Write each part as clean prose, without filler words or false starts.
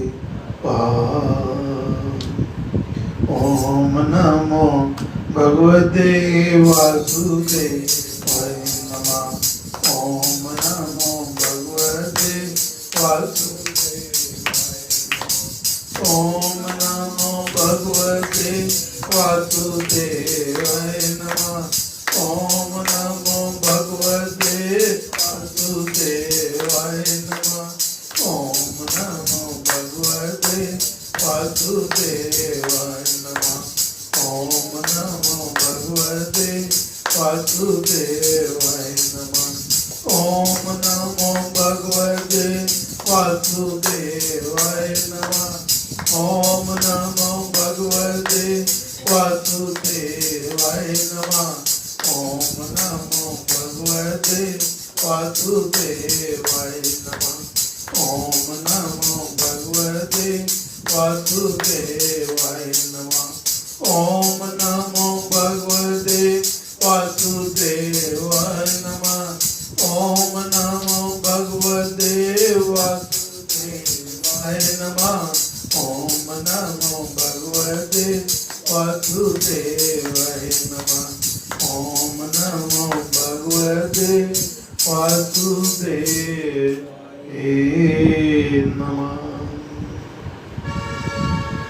ओम नमो भगवते वासुदेवाय नमः। ओम नमो भगवते वासुदेवाय। ओम नमो भगवते वासुदेवाय नमः। ओम नमो भगवते वासुदेवाय नमः। ओम नमो भगवते वासुदेवाय नमः। ओम नमो भगवते वासुदेवाय नमः। ओम नमो भगवते वासुदेवाय नमः। ओम नमो भगवते वासुदेवाय नमः। ओम नमो भगवते वासुदेवाय नमः। ओम नमो भगवते वासुदेवाय नमः। ओम नमो भगवते वासुदेवाय नमः। ओम नमो भगवते वासुदेवाय नमः। ओम नमो भगवते वासुदेवाय नमः। ओम नमो भगवते वासुदेवाय नमः।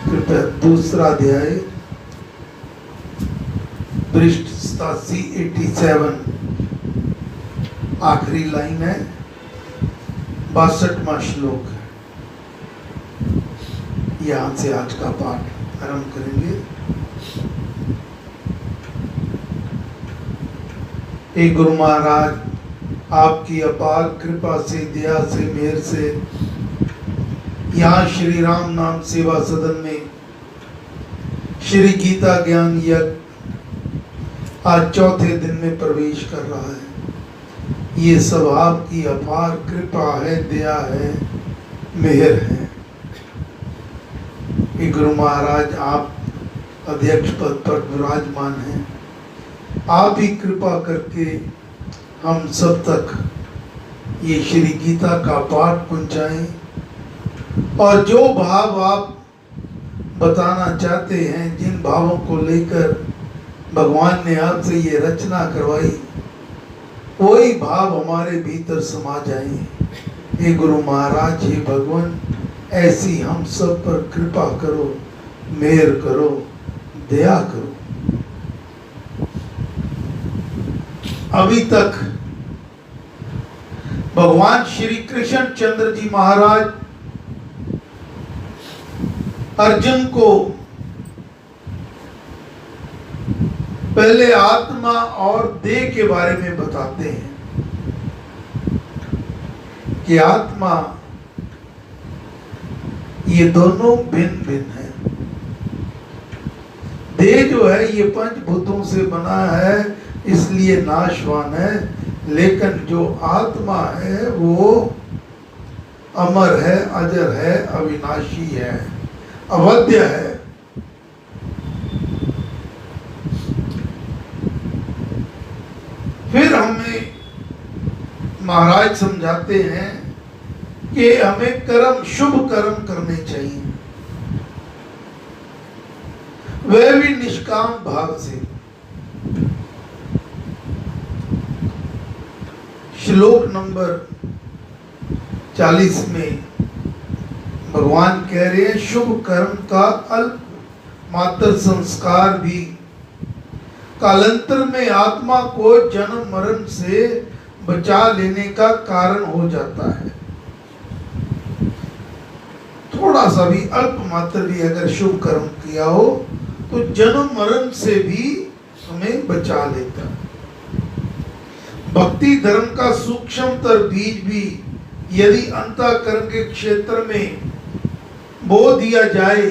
कृपया दूसरा अध्याय पृष्ठ 87 आखिरी लाइन है, 62वां श्लोक है। यहां से आज का पाठ आरंभ करेंगे। हे गुरु महाराज, आपकी अपार कृपा से, दया से, मेहर से यहाँ श्री राम नाम सेवा सदन में श्री गीता ज्ञान यज्ञ आज चौथे दिन में प्रवेश कर रहा है। ये सब आपकी अपार कृपा है, दया है, मेहर है। हे गुरु महाराज, आप अध्यक्ष पद पर विराजमान हैं। आप ही कृपा करके हम सब तक ये श्री गीता का पाठ पहुंचाएं और जो भाव आप बताना चाहते हैं, जिन भावों को लेकर भगवान ने आपसे ये रचना करवाई, वही भाव हमारे भीतर समा जाए। हे गुरु महाराज, हे भगवान, ऐसी हम सब पर कृपा करो, मेहर करो, दया करो। अभी तक भगवान श्री कृष्ण चंद्र जी महाराज अर्जुन को पहले आत्मा और देह के बारे में बताते हैं कि आत्मा ये दोनों भिन्न भिन्न है। देह जो है ये पंचभूतों से बना है, इसलिए नाशवान है, लेकिन जो आत्मा है वो अमर है, अजर है, अविनाशी है, अवध्य है। फिर हमें महाराज समझाते हैं कि हमें कर्म, शुभ कर्म करने चाहिए, वह भी निष्काम भाव से। श्लोक नंबर 40 में भगवान कह रहे हैं, शुभ कर्म का अल्प मात्र संस्कार भी कालांतर में आत्मा को जन्म मरण से बचा लेने का कारण हो जाता है। थोड़ा सा भी अल्प मात्र भी अगर शुभ कर्म किया हो तो जन्म मरण से भी हमें बचा लेता है। भक्ति धर्म का सूक्ष्मतर बीज भी यदि अंतःकरण के क्षेत्र में बो दिया जाए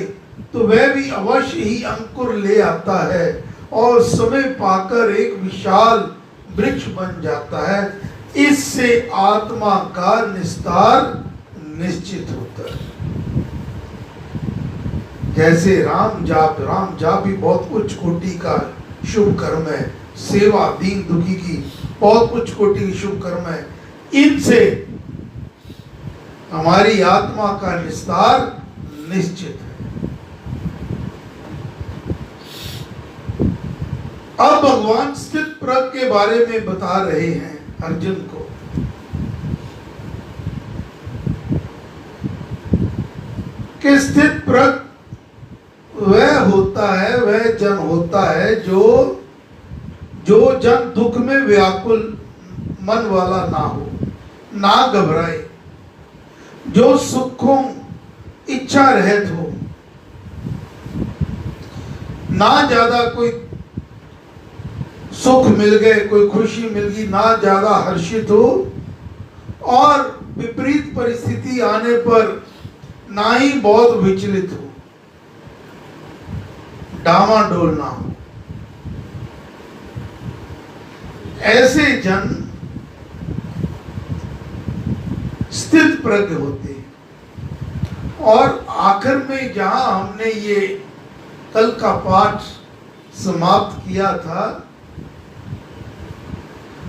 तो वह भी अवश्य ही अंकुर ले आता है और समय पाकर एक विशाल वृक्ष बन जाता है। इससे आत्मा का निस्तार निश्चित होता है। जैसे राम जाप भी बहुत उच्च कोटि का शुभ कर्म है। सेवा दीन दुखी की बहुत उच्च कोटि की शुभ कर्म है। इनसे हमारी आत्मा का निस्तार निश्चित है। अब भगवान स्थित प्रज्ञ के बारे में बता रहे हैं अर्जुन को। कि स्थित प्रज्ञ वह होता है, वह जन होता है जो जन दुख में व्याकुल मन वाला ना हो, ना घबराए, जो सुखों इच्छा रहित हो, ना ज्यादा कोई सुख मिल गए, कोई खुशी मिल गई, ना ज्यादा हर्षित हो, और विपरीत परिस्थिति आने पर ना ही बहुत विचलित हो, डामाडोल ना हो। ऐसे जन स्थित प्रज्ञ होते हैं। और आखिर में जहां हमने ये कल का पाठ समाप्त किया था,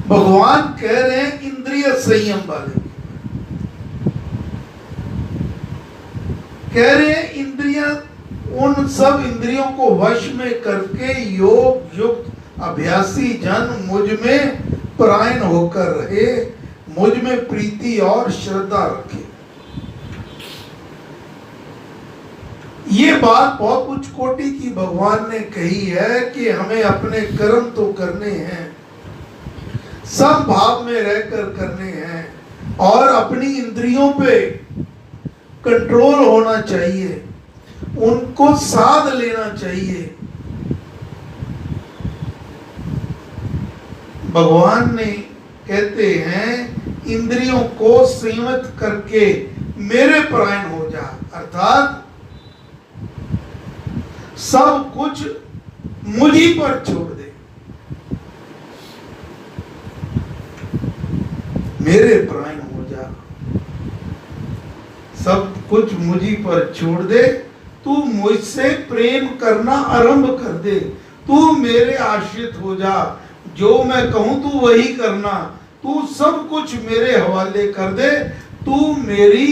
भगवान कह रहे हैं इंद्रिय संयम वाले, कह रहे हैं इंद्रिय, उन सब इंद्रियों को वश में करके योग युक्त अभ्यासी जन मुझ में परायण होकर रहे, मुझ में प्रीति और श्रद्धा रखे। ये बात बहुत उच्च कोटि की भगवान ने कही है कि हमें अपने कर्म तो करने हैं, सब भाव में रहकर करने हैं, और अपनी इंद्रियों पे कंट्रोल होना चाहिए, उनको साध लेना चाहिए। भगवान ने कहते हैं इंद्रियों को संयमित करके मेरे परायण हो जा, अर्थात सब कुछ मुझी पर छोड़ दे, मेरे परायण हो जा, सब कुछ मुझी पर छोड़ दे, तू मुझसे प्रेम करना आरंभ कर दे, तू मेरे आश्रित हो जा, जो मैं कहूं तू वही करना, तू सब कुछ मेरे हवाले कर दे, तू मेरी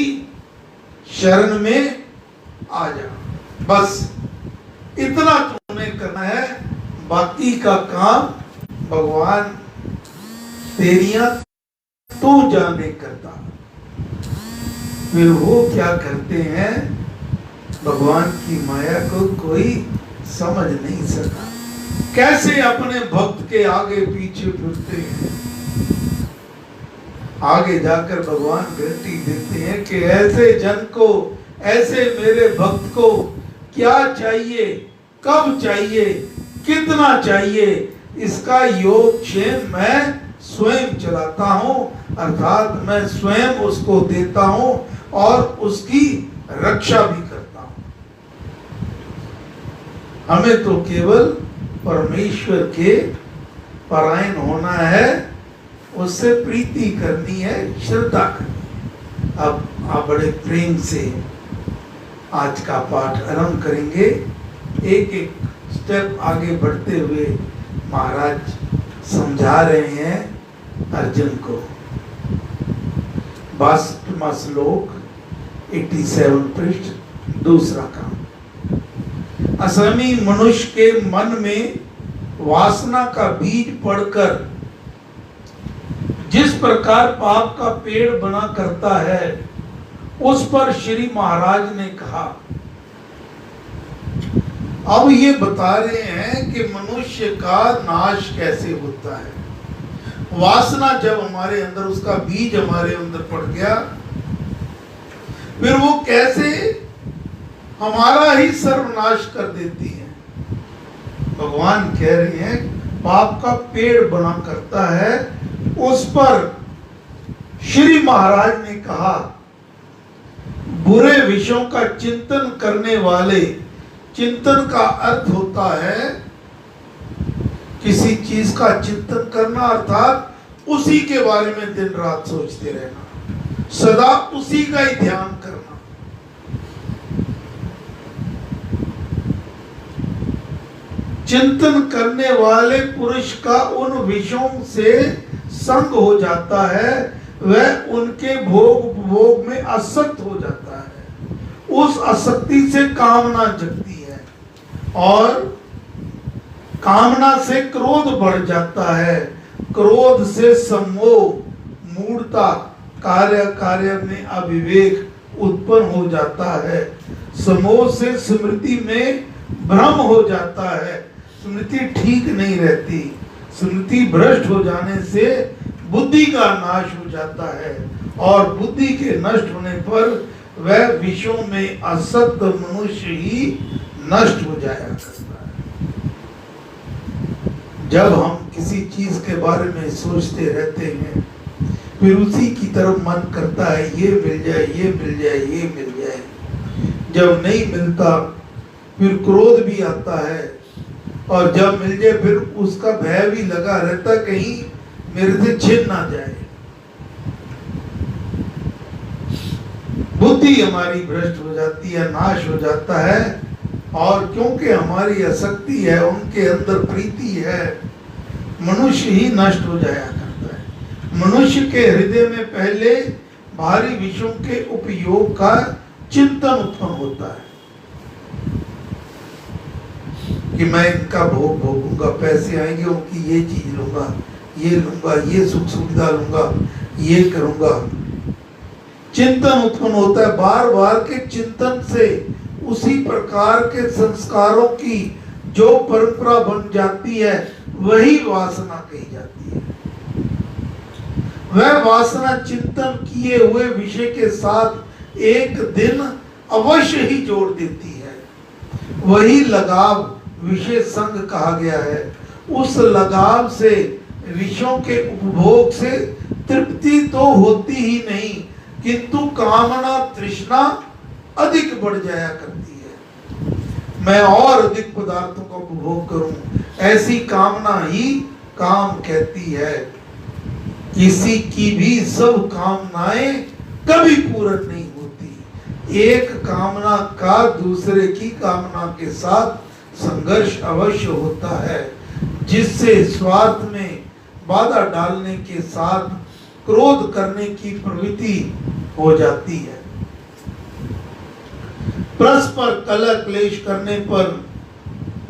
शरण में आ जा, बस इतना तूने करना है, बाकी का काम भगवान तेरियां तू जाने करता। फिर वो क्या करते हैं, भगवान की माया को कोई समझ नहीं सका, कैसे अपने भक्त के आगे पीछे फिरते हैं। आगे जाकर भगवान गारंटी देते हैं कि ऐसे जन को, ऐसे मेरे भक्त को क्या चाहिए, कब चाहिए, कितना चाहिए, इसका योगक्षेम मैं स्वयं चलाता हूं, अर्थात मैं स्वयं उसको देता हूं और उसकी रक्षा भी करता हूं। हमें तो केवल परमेश्वर के परायण होना है, उससे प्रीति करनी है, श्रद्धा करनी है। अब आप बड़े प्रेम से आज का पाठ आरंभ करेंगे। एक एक स्टेप आगे बढ़ते हुए महाराज समझा रहे हैं अर्जुन को। 22वां श्लोक 87 पृष्ठ, दूसरा काम। असमी मनुष्य के मन में वासना का बीज पड़कर जिस प्रकार पाप का पेड़ बना करता है, उस पर श्री महाराज ने कहा। अब ये बता रहे हैं कि मनुष्य का नाश कैसे होता है। वासना जब हमारे अंदर, उसका बीज हमारे अंदर पड़ गया, फिर वो कैसे हमारा ही सर्वनाश कर देती है। भगवान कह रहे हैं पाप का पेड़ बना करता है, उस पर श्री महाराज ने कहा, बुरे विषयों का चिंतन करने वाले, चिंतन का अर्थ होता है किसी चीज का चिंतन करना, अर्थात उसी के बारे में दिन रात सोचते रहना, सदा उसी का ही ध्यान करना। चिंतन करने वाले पुरुष का उन विषयों से संग हो जाता है, वह उनके भोग में आसक्त हो जाता है, उस आसक्ति से कामना जगती है और कामना से क्रोध बढ़ जाता है, क्रोध से सम्मोह, मूढ़ता, कार्य में अविवेक उत्पन्न हो जाता है, सम्मोह से स्मृति में भ्रम हो जाता है, स्मृति ठीक नहीं रहती, स्मृति भ्रष्ट हो जाने से बुद्धि का नाश हो जाता है और बुद्धि के नष्ट होने पर वह विषयों में आसक्त मनुष्य ही नष्ट हो जाया करता है। जब हम किसी चीज के बारे में सोचते रहते हैं, फिर उसी की तरफ मन करता है, ये मिल जाए, ये मिल जाए, ये मिल जाए। जब नहीं मिलता फिर क्रोध भी आता है और जब मिल जाए फिर उसका भय भी लगा रहता, कहीं मेरे से छिन ना जाए। बुद्धि हमारी भ्रष्ट हो जाती है, नाश हो जाता है और क्योंकि हमारी आसक्ति है, उनके अंदर प्रीति है, मनुष्य ही नष्ट हो जाया करता है। मनुष्य के हृदय में पहले भारी विषयों के उपयोग का चिंतन उत्पन्न होता है कि मैं इनका भोग भोगूंगा, पैसे आएंगे उनकी ये चीज लूंगा, ये लूंगा, ये सुख सुविधा लूंगा, ये करूंगा। चिंतन उत्पन्न होता है, बार बार के चिंतन से उसी प्रकार के संस्कारों की जो परंपरा बन जाती है वही वासना कही जाती है। वह वासना चिंतन किए हुए विषय के साथ एक दिन अवश्य ही जोड़ देती है। वही लगाव विषय संग कहा गया है। उस लगाव से विषयों के उपभोग से तृप्ति तो होती ही नहीं, किंतु कामना तृष्णा अधिक बढ़ जाया करती है। मैं और अधिक पदार्थों का उपभोग करूं, ऐसी कामना ही काम कहती है। किसी की भी सब कामनाएं कभी पूर्ण नहीं होती। एक कामना का दूसरे की कामना के साथ संघर्ष अवश्य होता है, जिससे स्वार्थ में बाधा डालने के साथ क्रोध करने की प्रवृत्ति हो जाती है। परस्पर कलह क्लेश करने पर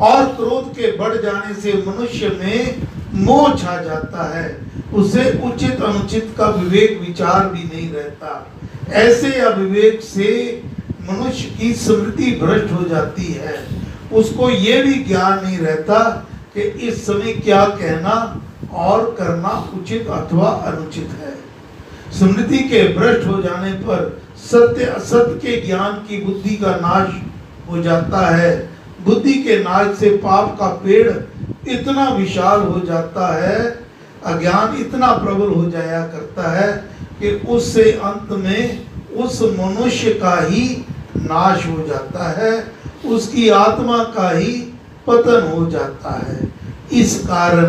और क्रोध के बढ़ जाने से मनुष्य में मोह छा जाता है। उसे उचित अनुचित का विवेक विचार भी नहीं रहता। ऐसे अविवेक से मनुष्य की स्मृति भ्रष्ट हो जाती है। उसको ये भी ज्ञान नहीं रहता कि इस समय क्या कहना और करना उचित अथवा अनुचित है। स्मृति के भ्रष्ट हो जाने पर सत्य असत्य के ज्ञान की बुद्धि का नाश हो जाता है। बुद्धि के नाश से पाप का पेड़ इतना विशाल हो जाता है, अज्ञान इतना प्रबल हो जाया करता है कि उससे अंत में उस मनुष्य का ही नाश हो जाता है, उसकी आत्मा का ही पतन हो जाता है। इस कारण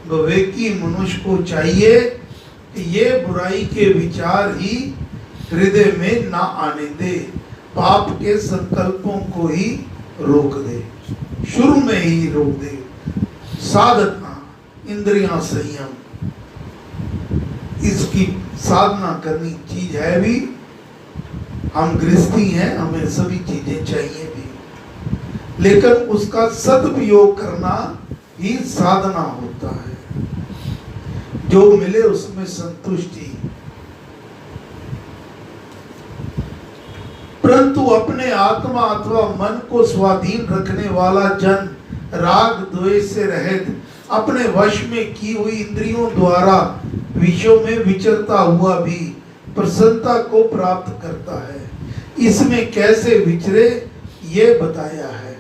विवेकी मनुष्य को चाहिए कि ये बुराई के विचार ही हृदय में ना आने दे, पाप के संकल्पों को ही रोक दे, शुरू में ही रोक दे। साधना, इंद्रियां संयम, इसकी साधना करनी चीज है भी। हम गृहस्थी हैं, हमें सभी चीजें चाहिए भी, लेकिन उसका सदुपयोग करना ही साधना होता है। जो मिले उसमें संतुष्टि। परंतु अपने आत्मा अथवा मन को स्वाधीन रखने वाला जन राग द्वेष से रहित अपने वश में की हुई इंद्रियों द्वारा विषयों में विचरता हुआ भी प्रसन्नता को प्राप्त करता है। इसमें कैसे विचरे ये बताया है।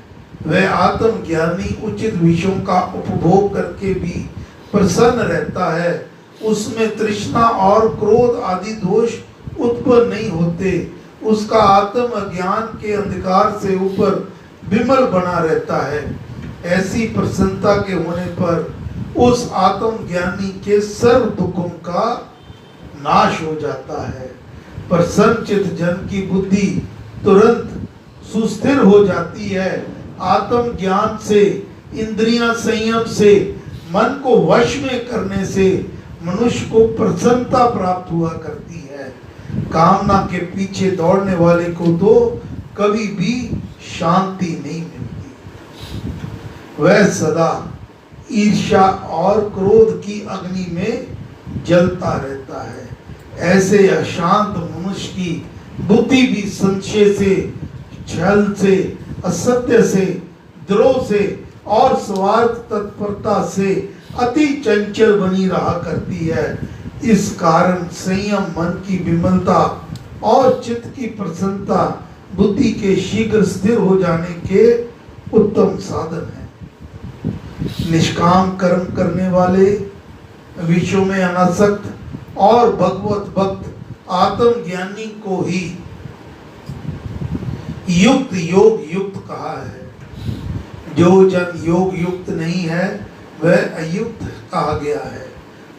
वह आत्मज्ञानी उचित विषयों का उपभोग करके भी प्रसन्न रहता है। उसमें तृष्णा और क्रोध आदि दोष उत्पन्न नहीं होते। उसका आत्म ज्ञान के अंधकार से ऊपर विमल बना रहता है। ऐसी प्रसन्नता के होने पर उस आत्म ज्ञानी के सर्व दुखों का नाश हो जाता है। प्रसन्न चित्त जन की बुद्धि तुरंत सुस्थिर हो जाती है। आत्म ज्ञान से, इंद्रियां संयम से, मन को वश में करने से मनुष्य को प्रसन्नता प्राप्त हुआ करती है। कामना के पीछे दौड़ने वाले को तो कभी भी शांति नहीं मिलती। वह सदा ईर्ष्या और क्रोध की अग्नि में जलता रहता है। ऐसे अशांत मनुष्य की बुद्धि भी संशय से, छल से, असत्य से, द्रोह से और स्वार्थ तत्परता से अति चंचल बनी रहा करती है। इस कारण संयम मन की विमलता और चित्त की प्रसन्नता बुद्धि के शीघ्र स्थिर हो जाने के उत्तम साधन है। निष्काम कर्म करने वाले, विषयों में अनासक्त और भगवत भक्त आत्मज्ञानी को ही युक्त योग युक्त कहा है। जो जन योग युक्त नहीं है वह अयुक्त कहा गया है।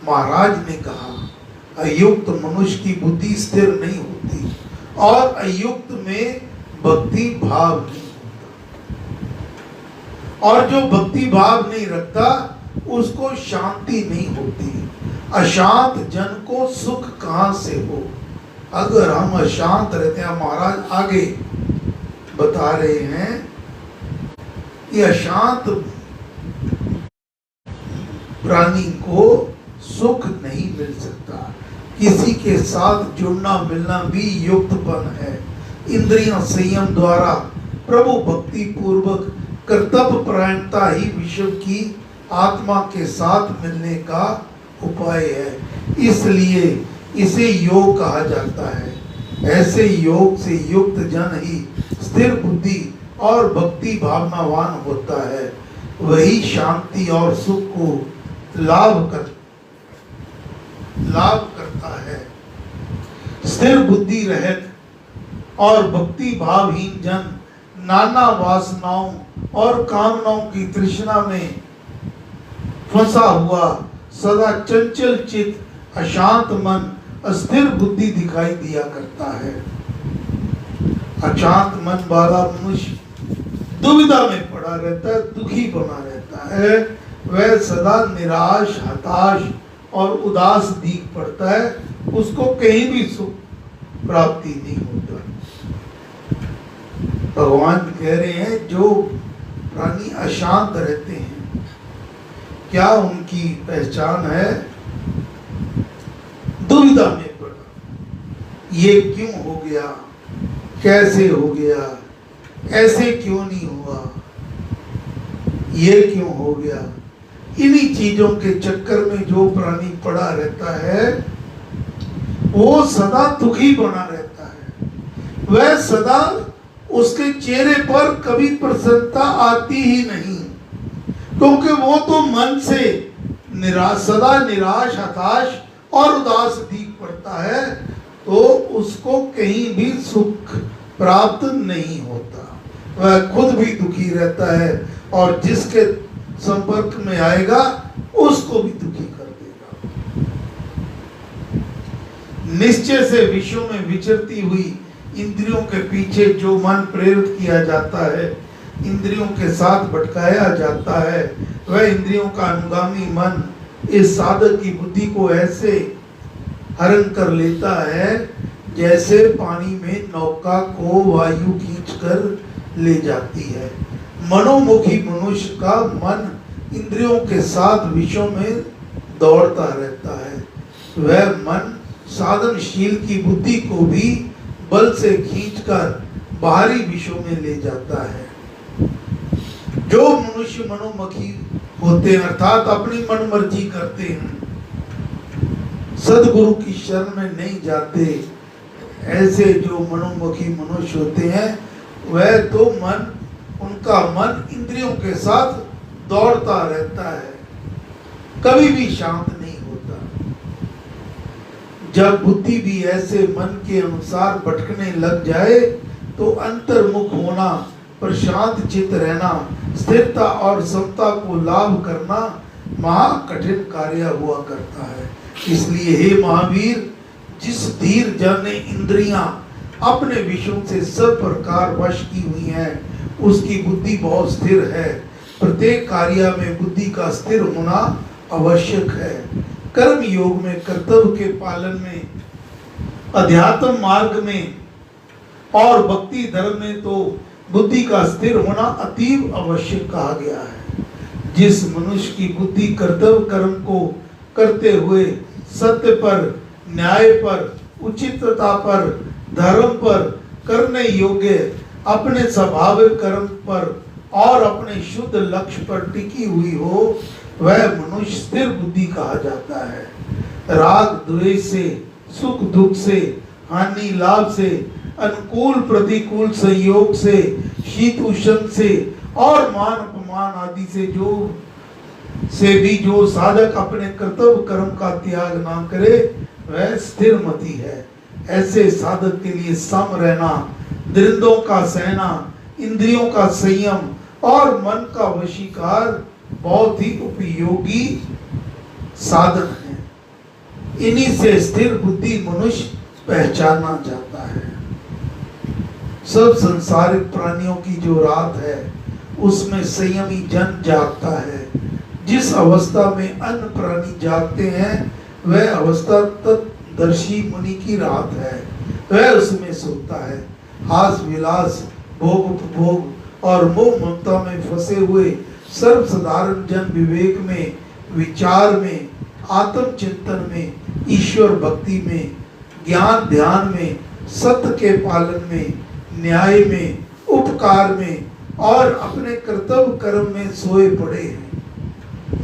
महाराज ने कहा, अयुक्त मनुष्य की बुद्धि स्थिर नहीं होती और अयुक्त में भक्ति भाव नहीं होता, और जो भक्ति भाव नहीं रखता उसको शांति नहीं होती। अशांत जन को सुख कहां से हो? अगर हम अशांत रहते हैं, महाराज आगे बता रहे हैं कि अशांत प्राणी को सुख नहीं मिल सकता। किसी के साथ जुड़ना मिलना भी युक्तपन है। इंद्रियां संयम द्वारा प्रभु भक्ति पूर्वक कर्तव्य परायणता ही विश्व की आत्मा के साथ मिलने का उपाय है। इसलिए इसे योग कहा जाता है। ऐसे योग से युक्त जन ही स्थिर बुद्धि और भक्ति भावनावान होता है। वही शांति और सुख को लाभ करता है। स्थिर बुद्धि रहित और भक्ति भावहीन जन नाना वासनाओं और कामनाओं की तृष्णा में फंसा हुआ, सदा चंचल चित्त, अशांत मन, अस्थिर बुद्धि दिखाई दिया करता है। अशांत मन वाला मनुष्य दुविधा में पड़ा रहता है, दुखी बना रहता है। वह सदा निराश, हताश और उदास दिख पड़ता है। उसको कहीं भी सुख प्राप्ति नहीं होता। भगवान कह रहे हैं जो प्राणी अशांत रहते हैं, क्या उनकी पहचान है? दुविधा में पड़ा, ये क्यों हो गया, कैसे हो गया, ऐसे क्यों नहीं हुआ, ये क्यों हो गया। इन्हीं चीजों के चक्कर में जो प्राणी पड़ा रहता है वो सदा दुखी बना रहता है। वह सदा, उसके चेहरे पर कभी प्रसन्नता आती ही नहीं, क्योंकि वो तो मन से सदा निराश, हताश और उदास दिख पड़ता है, तो उसको कहीं भी सुख प्राप्त नहीं होता। वह खुद भी दुखी रहता है और जिसके संपर्क में आएगा उसको भी दुखी कर देगा। निश्चय से विषयों में विचरती हुई इंद्रियों के पीछे जो मन प्रेरित किया जाता है, इंद्रियों के साथ भटकाया जाता है, वह इंद्रियों का अनुगामी मन इस साधक की बुद्धि को ऐसे हरण कर लेता है जैसे पानी में नौका को वायु खींचकर ले जाती है। मनोमुखी मनुष्य का मन इंद्रियों के साथ विषयों में दौड़ता रहता है। वह मन साधनशील की बुद्धि को भी बल से खींचकर बाहरी विषयों में ले जाता है। जो मनुष्य मनोमुखी होते हैं, अर्थात अपनी मन मर्जी करते हैं, सदगुरु की शरण में नहीं जाते, ऐसे जो मनोमुखी मनुष्य होते हैं, वह तो उनका मन इंद्रियों के साथ दौड़ता रहता है, कभी भी शांत नहीं होता। जब बुद्धि भी ऐसे मन के अनुसार भटकने लग जाए तो अंतर्मुख होना, प्रशांत चित्त रहना, स्थिरता और समता को लाभ करना महा कठिन कार्य हुआ करता है। इसलिए हे महावीर, जिस धीर जन ने इंद्रियां अपने विषयों से सब प्रकार वश की हुई हैं, उसकी बुद्धि बहुत स्थिर है। प्रत्येक कार्य में बुद्धि का स्थिर होना आवश्यक है। कर्म योग में, कर्तव्य के पालन में, अध्यात्म मार्ग में और भक्ति धर्म में तो बुद्धि का स्थिर होना अतीव आवश्यक कहा गया है। जिस मनुष्य की बुद्धि कर्तव्य कर्म को करते हुए सत्य पर, न्याय पर, उचितता पर, धर्म पर, करने योग्य अपने स्वाभाविक कर्म पर और अपने शुद्ध लक्ष्य पर टिकी हुई हो, वह मनुष्य स्थिर बुद्धि कहा जाता है। राग द्वेष से, सुख दुख से, हानि लाभ से, अनुकूल प्रतिकूल संयोग से, शीत उष्ण से और मान अपमान आदि से भी जो साधक अपने कर्तव्य कर्म का त्याग ना करे, वह स्थिर मति है। ऐसे साधक के लिए सम रहना, द्वंद्वों का सहना, इंद्रियों का संयम और मन का वशीकार बहुत ही उपयोगी साधन है। इन्हीं से स्थिर बुद्धि मनुष्य पहचाना जाता है। सब संसारिक प्राणियों की जो रात है, उसमें संयमी जन जागता है। जिस अवस्था में अन्य प्राणी जागते हैं, वह अवस्था तत्दर्शी मुनि की रात है। वह उसमें सोता है। हास विलास, भोग उपभोग और मोह ममता में फंसे हुए सर्वसाधारण जन विवेक में, विचार में, आत्म चिंतन में, ईश्वर भक्ति में, ज्ञान ध्यान में, सत्य के पालन में, न्याय में, उपकार में और अपने कर्तव्य कर्म में सोए पड़े हैं।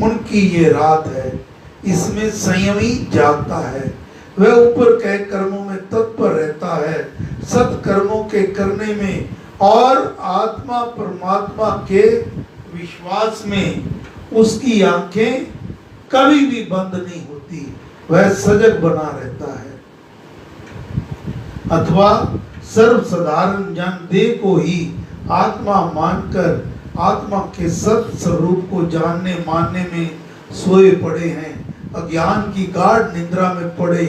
उनकी ये रात है। इसमें संयमी जागता है। वह ऊपर के कर्मों में तत्पर रहता है, सत्कर्मों के करने में और आत्मा परमात्मा के विश्वास में उसकी आंखें कभी भी बंद नहीं होती। वह सजग बना रहता है। अथवा सर्वसाधारण जन देह को ही आत्मा मानकर आत्मा के सत्य स्वरूप को जानने मानने में सोए पड़े हैं। अज्ञान की गाढ़ निद्रा में पड़े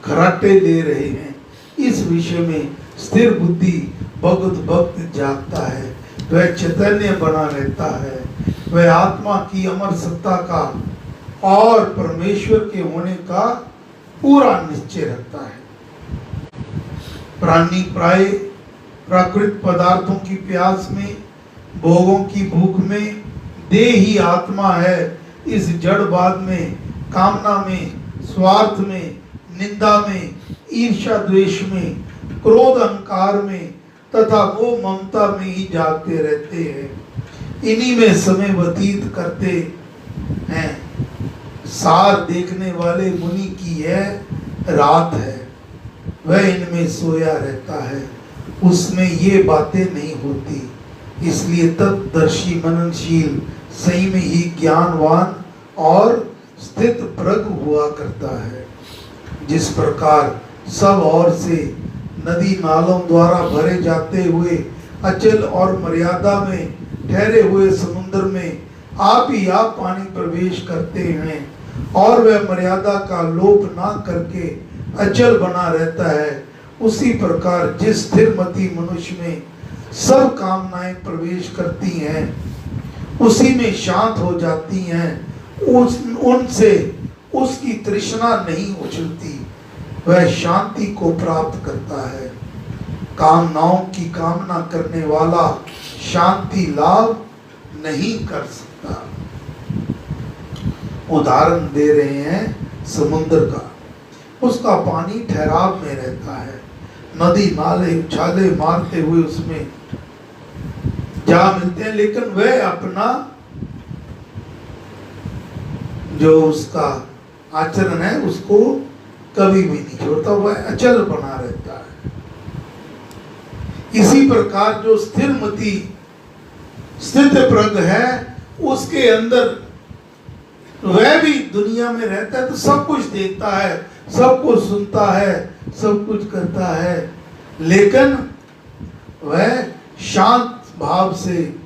खराटे ले रहे हैं। इस विषय में स्थिर बुद्धि भगत भक्त जागता है। वह चैतन्य बना रहता है। वह आत्मा की अमर सत्ता का और परमेश्वर के होने का पूरा निश्चय रखता है। प्राणी प्राय प्राकृतिक पदार्थों की प्यास में, भोगों की भूख में, देह ही आत्मा है। इस जड़वाद में, कामना में, स्वार्थ में, निंदा में, ईर्ष्या द्वेष में, क्रोध अहंकार में तथा वो ममता में ही जागते रहते हैं। इन्हीं में समय व्यतीत करते हैं। सार देखने वाले मुनि की यह रात है। वह इनमें सोया रहता है। उसमें ये बातें नहीं होती। इसलिए तत्दर्शी मननशील सही में ही ज्ञानवान और स्थित प्रज्ञ हुआ करता है। जिस प्रकार सब ओर से नदी नालों द्वारा भरे जाते हुए अचल और मर्यादा में ठहरे हुए समुद्र में आप ही आप पानी प्रवेश करते हैं और वह मर्यादा का लोप ना करके अचल बना रहता है, उसी प्रकार जिस स्थिरमती मनुष्य में सब कामनाएं प्रवेश करती हैं, उसी में शांत हो जाती हैं, उनसे उसकी तृष्णा नहीं उछलती, वह शांति को प्राप्त करता है। कामनाओं की कामना करने वाला शांति लाभ नहीं कर सकता। उदाहरण दे रहे हैं समुद्र का। उसका पानी ठहराव में रहता है। नदी नाले उछाले मारते हुए उसमें जा मिलते हैं, लेकिन वह अपना जो उसका आचरण है उसको कभी भी नहीं छोड़ता, वह अचल बना रहता है। इसी प्रकार जो स्थिरमती स्थित प्रज्ञ है, उसके अंदर वह भी दुनिया में रहता है तो सब कुछ देखता है, सब कुछ सुनता है, सब कुछ करता है, लेकिन वह शांत भाव से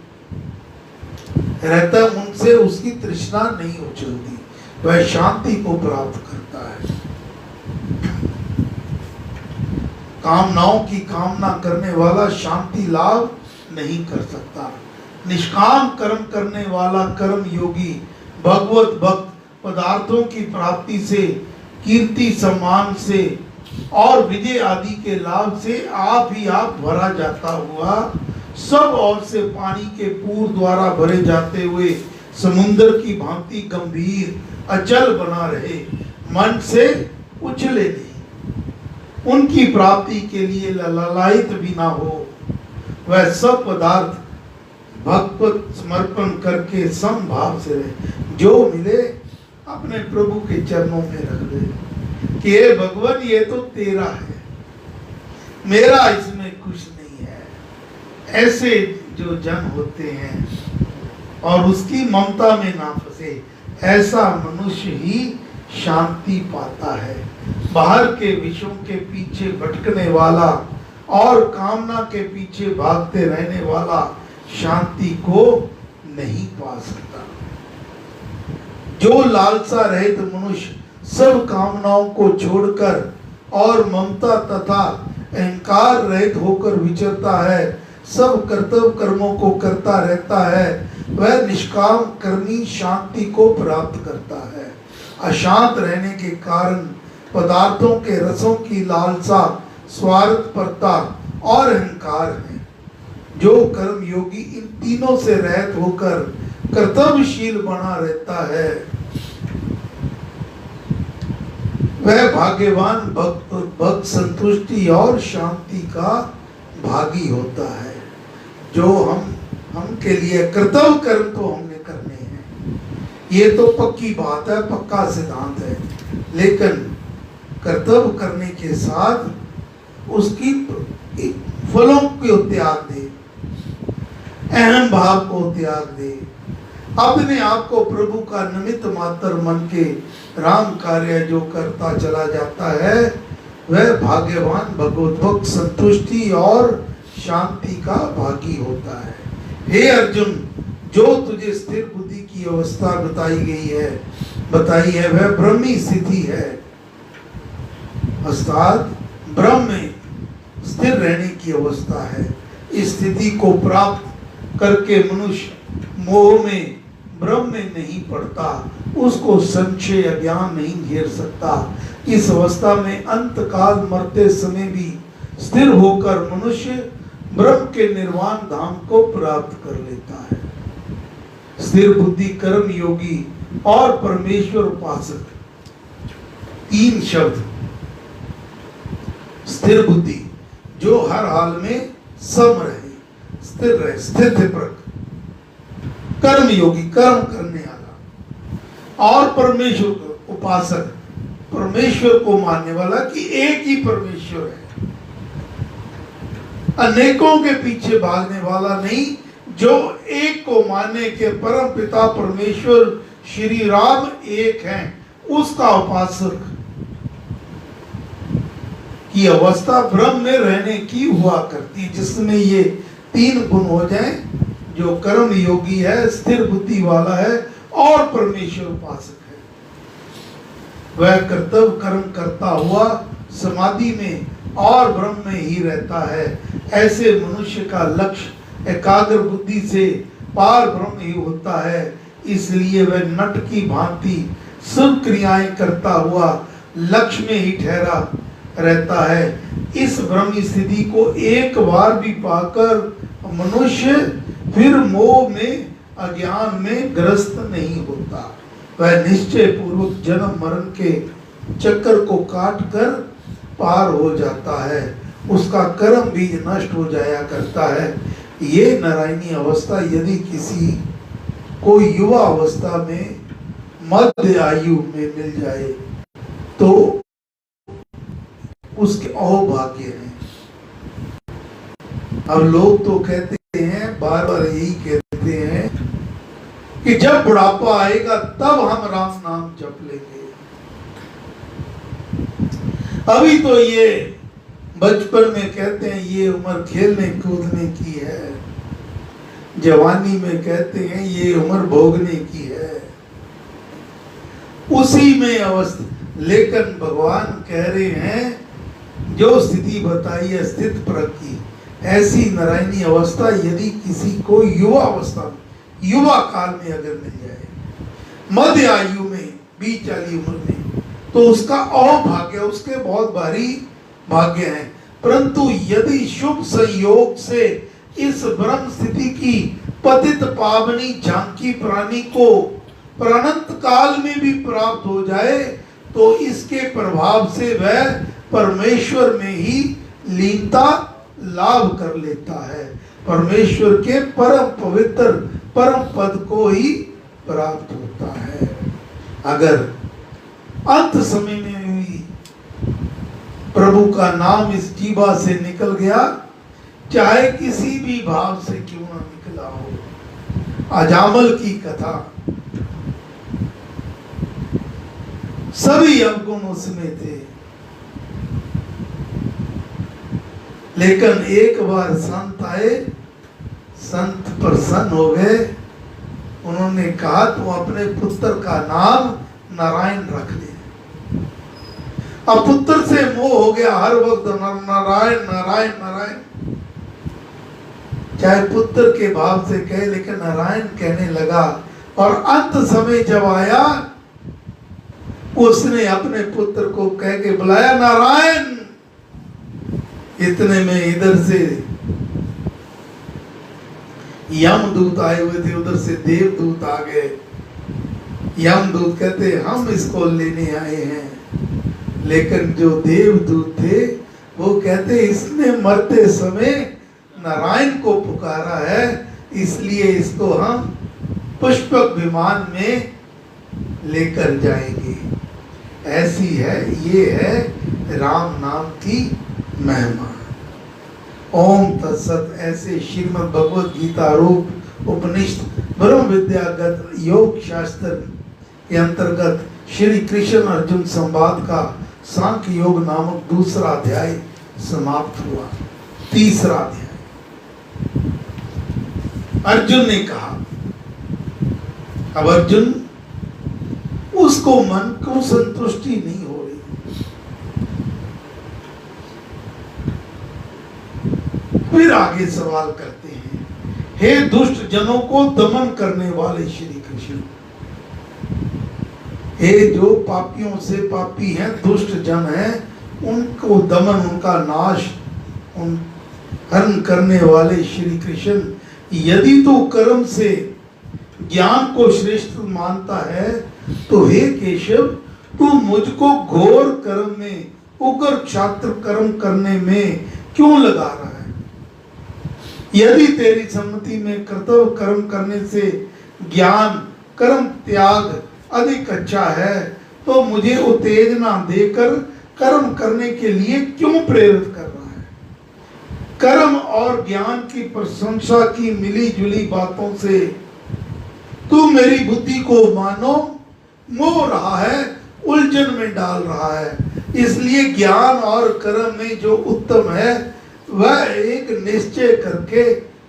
रहता है। उनसे उसकी तृष्णा नहीं उछलती, वह शांति को प्राप्त करता है। कामनाओं की कामना करने वाला शांति लाभ नहीं कर सकता। निष्काम कर्म करने वाला कर्म योगी भगवत भक्त पदार्थों की प्राप्ति से, कीर्ति सम्मान से, और विजय आदि के लाभ से आप ही आप भरा जाता हुआ, सब ओर से पानी के पूर द्वारा भरे जाते हुए समुद्र की भांति गंभीर अचल बना रहे, मन से उछले नहीं, उनकी प्राप्ति के लिए ललायित भी ना हो, वह सब पदार्थ भगवत समर्पण करके समभाव से रहे। जो मिले अपने प्रभु के चरणों में रख दे कि हे भगवान, ये तो तेरा है, मेरा इसमें कुछ नहीं है। ऐसे जो जन होते हैं और उसकी ममता में ना फंसे, ऐसा मनुष्य ही शांति पाता है। बाहर के विषयों के पीछे भटकने वाला और कामना के पीछे भागते रहने वाला शांति को नहीं पा सकता। जो लालसा रहित मनुष्य सब कामनाओं को छोड़कर और ममता तथा अहंकार रहित होकर विचरता है, सब कर्तव्य कर्मों को करता रहता है, वह निष्काम कर्मी शांति को प्राप्त करता है। अशांत रहने के कारण पदार्थों के रसों की लालसा, स्वार्थपरता और अहंकार है। जो कर्म योगी इन तीनों से रहित होकर कर्तव्यशील बना रहता है, वह भाग्यवान भक्त संतुष्टि और शांति का भागी होता है। जो हम के लिए कर्तव्य कर्म तो हमने करने हैं, ये तो पक्की बात है, पक्का सिद्धांत है, लेकिन कर्तव्य करने के साथ उसकी फलों को त्याग दे, अहम भाव को त्याग दे, अपने आप को प्रभु का निमित्त मात्र मन के राम कार्य जो करता चला जाता है, वह भाग्यवान भगवत भक्त संतुष्टि और शांति का भागी होता है। हे अर्जुन, जो तुझे स्थिर बुद्धि की अवस्था बताई है वह ब्रह्मी स्थिति है, अर्थात ब्रह्म में स्थिर रहने की अवस्था है। इस स्थिति को प्राप्त करके मनुष्य मोह में, ब्रह्म में नहीं पड़ता, उसको संशय अज्ञान नहीं घेर सकता। इस अवस्था में अंत काल मरते समय भी स्थिर होकर मनुष्य ब्रह्म के निर्वाण धाम को प्राप्त कर लेता है। स्थिर बुद्धि कर्म योगी और परमेश्वर उपासक, तीन शब्द। स्थिर बुद्धि जो हर हाल में सम रहे, स्थिर रहे, स्थिर प्रक, कर्म योगी कर्म करने वाला, और परमेश्वर उपासक परमेश्वर को मानने वाला कि एक ही परमेश्वर है, अनेकों के पीछे भागने वाला नहीं, जो एक को मानने के परम पिता परमेश्वर श्री राम एक हैं, उसका उपासक की अवस्था ब्रह्म में रहने की हुआ करती, जिसमें ये तीन गुण हो जाएं, जो कर्म योगी है, स्थिर बुद्धि वाला है और परमेश्वर उपासक है। वह कर्तव्य कर्म करता हुआ समाधि में और ब्रह्म में ही रहता है। ऐसे मनुष्य का लक्ष्य एकाग्र बुद्धि से पार ब्रह्म ही होता है, इसलिए वह नट की भांति सब क्रियाएं करता हुआ लक्ष्य में ही ठहरा रहता है। इस ब्रह्म स्थिति को एक बार भी पाकर मनुष्य फिर मोह में, अज्ञान में ग्रस्त नहीं होता। वह निश्चय पूर्वक जन्म मरण के चक्कर को काट कर पार हो जाता है, उसका कर्म बीज नष्ट हो जाया करता है। ये नारायणी अवस्था यदि किसी को युवा अवस्था में, मध्य आयु में मिल जाए तो उसके अहोभाग्य है। अब लोग तो कहते हैं, बार बार यही कहते हैं कि जब बुढ़ापा आएगा तब हम राम नाम जप लेंगे। अभी तो ये बचपन में कहते हैं ये उम्र खेलने कूदने की है, जवानी में कहते हैं ये उम्र भोगने की है, उसी में अवस्था। लेकिन भगवान कह रहे हैं जो स्थिति बताई है स्थित प्रज्ञ की, ऐसी नारायणी अवस्था यदि किसी को युवा अवस्था में, युवा काल में अगर मिल जाए, मध्य आयु में, बीच वाली उम्र में, तो उसका अभाग्य, उसके बहुत भारी भाग्य हैं। परंतु यदि शुभ संयोग से इस ब्रह्म स्थिति की पतित पावनी झांकी प्राणी को अनंत काल में भी प्राप्त हो जाए तो इसके प्रभाव से वह परमेश्वर में ही लीनता लाभ कर लेता है, परमेश्वर के परम पवित्र परम पद को ही प्राप्त होता है। अगर अंत समय में भी प्रभु का नाम इस जीवा से निकल गया, चाहे किसी भी भाव से क्यों ना निकला हो। अजामल की कथा, सभी अवगुण उसमें थे, लेकिन एक बार संत आए, संत प्रसन्न हो गए। उन्होंने कहा तू अपने पुत्र का नाम नारायण रख ले। अब पुत्र से मोह हो गया, हर वक्त नारायण नारायण नारायण, चाहे पुत्र के भाव से कहे लेकिन नारायण कहने लगा। और अंत समय जब आया, उसने अपने पुत्र को कह के बुलाया नारायण। इतने में इधर से यमदूत आए हुए थे, उधर से देवदूत आ गए। यमदूत कहते हम इसको लेने आए हैं, लेकिन जो देवदूत थे वो कहते इसने मरते समय नारायण को पुकारा है, इसलिए इसको हम पुष्पक विमान में लेकर जाएंगे। ऐसी है, ये है राम नाम की महिमा। ओम तत्सत। ऐसे श्रीमद् भगवद गीता रूप उपनिषद ब्रह्म विद्यागत योग शास्त्र के अंतर्गत श्री कृष्ण अर्जुन संवाद का सांख्य योग नामक दूसरा अध्याय समाप्त हुआ। तीसरा अध्याय, अर्जुन ने कहा, अब अर्जुन उसको मन को संतुष्टि नहीं हो रही। फिर आगे सवाल करते हैं, हे दुष्ट जनों को दमन करने वाले श्री कृष्ण, हे जो पापियों से पापी हैं, दुष्ट जन हैं, उनको दमन, उनका नाश, उन हरण करने वाले श्री कृष्ण, यदि तू कर्म से ज्ञान को श्रेष्ठ मानता है तो हे केशव, तू मुझको घोर कर्म में, उग्र छात्र कर्म करने में क्यों लगा रहा है? यदि तेरी सम्मति में कर्तव्य कर्म करने से ज्ञान कर्म त्याग अधिक अच्छा है, तो मुझे उत्तेजना देकर कर्म करने के लिए क्यों प्रेरित कर रहा है? कर्म और ज्ञान की प्रशंसा की मिली जुली बातों से तू मेरी बुद्धि को मानो मोह रहा है, उलझन में डाल रहा है। इसलिए ज्ञान और कर्म में जो उत्तम है वह एक निश्चय करके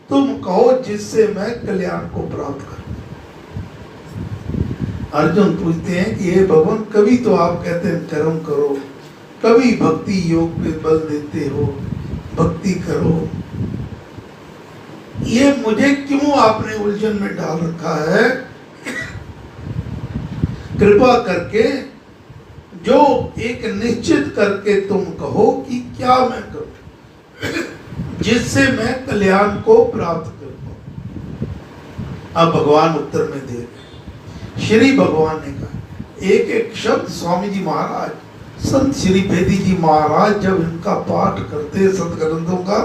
तुम कहो, जिससे मैं कल्याण को प्राप्त करूं। अर्जुन पूछते हैं कि हे भगवान, कभी तो आप कहते हैं कर्म करो, कभी भक्ति योग पे बल देते हो, भक्ति करो, ये मुझे क्यों आपने उलझन में डाल रखा है? कृपा करके जो एक निश्चित करके तुम कहो कि क्या मैं करूं जिससे मैं कल्याण को प्राप्त कर पाऊं। अब भगवान उत्तर में दे रहे। श्री भगवान ने कहा, एक एक शब्द स्वामी जी महाराज, संत श्री भेदी जी महाराज जब इनका पाठ करते सतग्रंथों का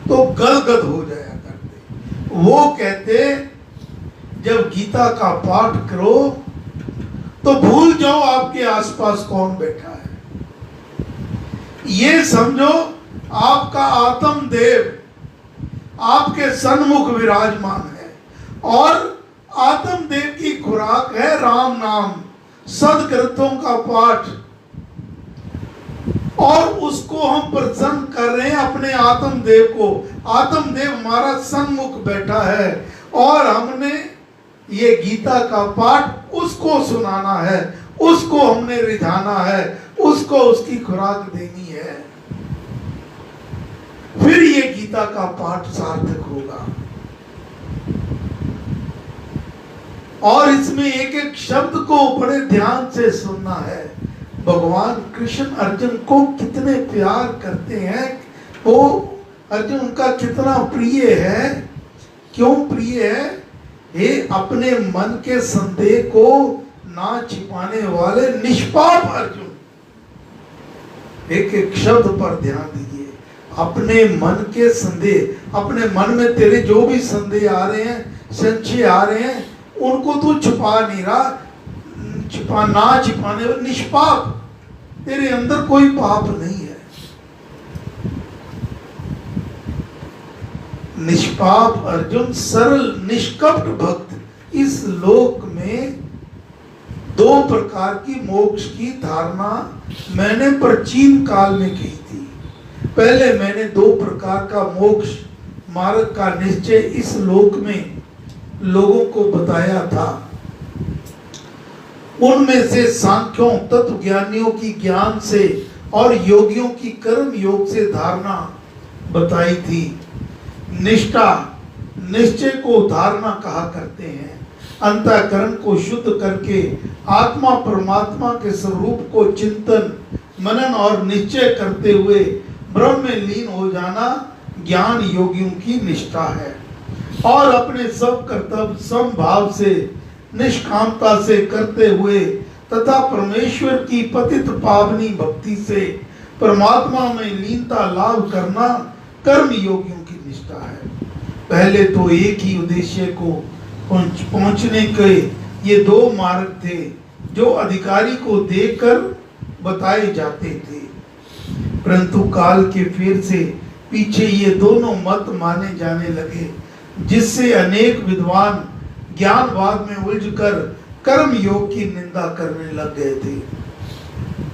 तो गदगद हो जाया करते। वो कहते जब गीता का पाठ करो तो भूल जाओ आपके आसपास कौन बैठा है, ये समझो आपका आत्म देव आपके सन्मुख विराजमान है और आत्म देव की खुराक है राम नाम, सदग्रंथों का पाठ, और उसको हम प्रसन्न कर रहे हैं अपने आत्म देव को। आत्म देव हमारा सन्मुख बैठा है और हमने ये गीता का पाठ उसको सुनाना है, उसको हमने रिझाना है, उसको उसकी खुराक देनी है, फिर ये गीता का पाठ सार्थक होगा। और इसमें एक एक शब्द को बड़े ध्यान से सुनना है। भगवान कृष्ण अर्जुन को कितने प्यार करते हैं, वो अर्जुन उनका कितना प्रिय है। क्यों प्रिय है? हे अपने मन के संदेह को ना छिपाने वाले निष्पाप अर्जुन। एक एक शब्द पर ध्यान दीजिए। अपने मन के संदेह, अपने मन में तेरे जो भी संदेह आ रहे हैं, संशय आ रहे हैं, उनको तू छुपा नहीं रहा, छिपाने वाले निष्पाप, तेरे अंदर कोई पाप नहीं है। निष्पाप अर्जुन, सरल निष्कपट भक्त। इस लोक में दो प्रकार की मोक्ष की धारणा मैंने प्राचीन काल में की थी। पहले मैंने दो प्रकार का मोक्ष मार्ग का निश्चय इस लोक में लोगों को बताया था। उनमें से सांख्यों तत्व ज्ञानियों की ज्ञान से और योगियों की कर्म योग से धारणा बताई थी। निष्ठा, निश्चय को धारणा कहा करते हैं। अंतःकरण को शुद्ध करके आत्मा परमात्मा के स्वरूप को चिंतन मनन और निश्चय करते हुए ब्रह्म में लीन हो जाना ज्ञान योगियों की निष्ठा है। और अपने सब कर्तव्य समभाव से निष्कामता से करते हुए तथा परमेश्वर की पतित पावनी भक्ति से परमात्मा में लीनता लाभ करना कर्म योगियों की निष्ठा है। पहले तो एक ही उद्देश्य को पहुंचने के ये दो मार्ग थे जो अधिकारी को देकर बताए जाते थे, परंतु काल के फेर से पीछे ये दोनों मत माने जाने लगे, जिससे अनेक विद्वान ज्ञानवाद में उलझकर कर्म योग की निंदा करने लग गए थे।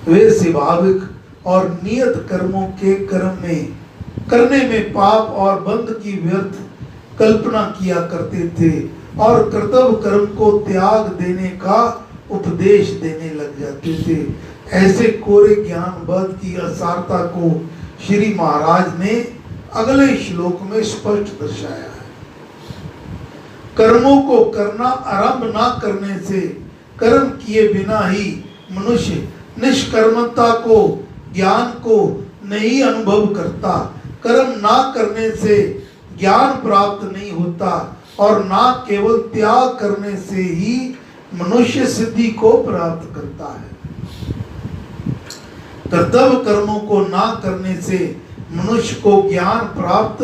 वे स्वाभाविक और नियत कर्मों के कर्म में करने में पाप और बंध की व्यर्थ कल्पना किया करते थे और कर्तव्य कर्म को त्याग देने का उपदेश देने लग जाते थे। ऐसे कोरे ज्ञानवाद की असारता को श्री महाराज ने अगले श्लोक में स्पष्ट दर्शाया है। कर्मों को करना आरंभ ना करने से, कर्म किए बिना ही मनुष्य निष्कर्मता को, ज्ञान को नहीं अनुभव करता। कर्म ना करने से ज्ञान प्राप्त नहीं होता और ना केवल त्याग करने से ही मनुष्य सिद्धि को प्राप्त करता है। कर्तव्य कर्मों को ना करने से मनुष्य को ज्ञान प्राप्त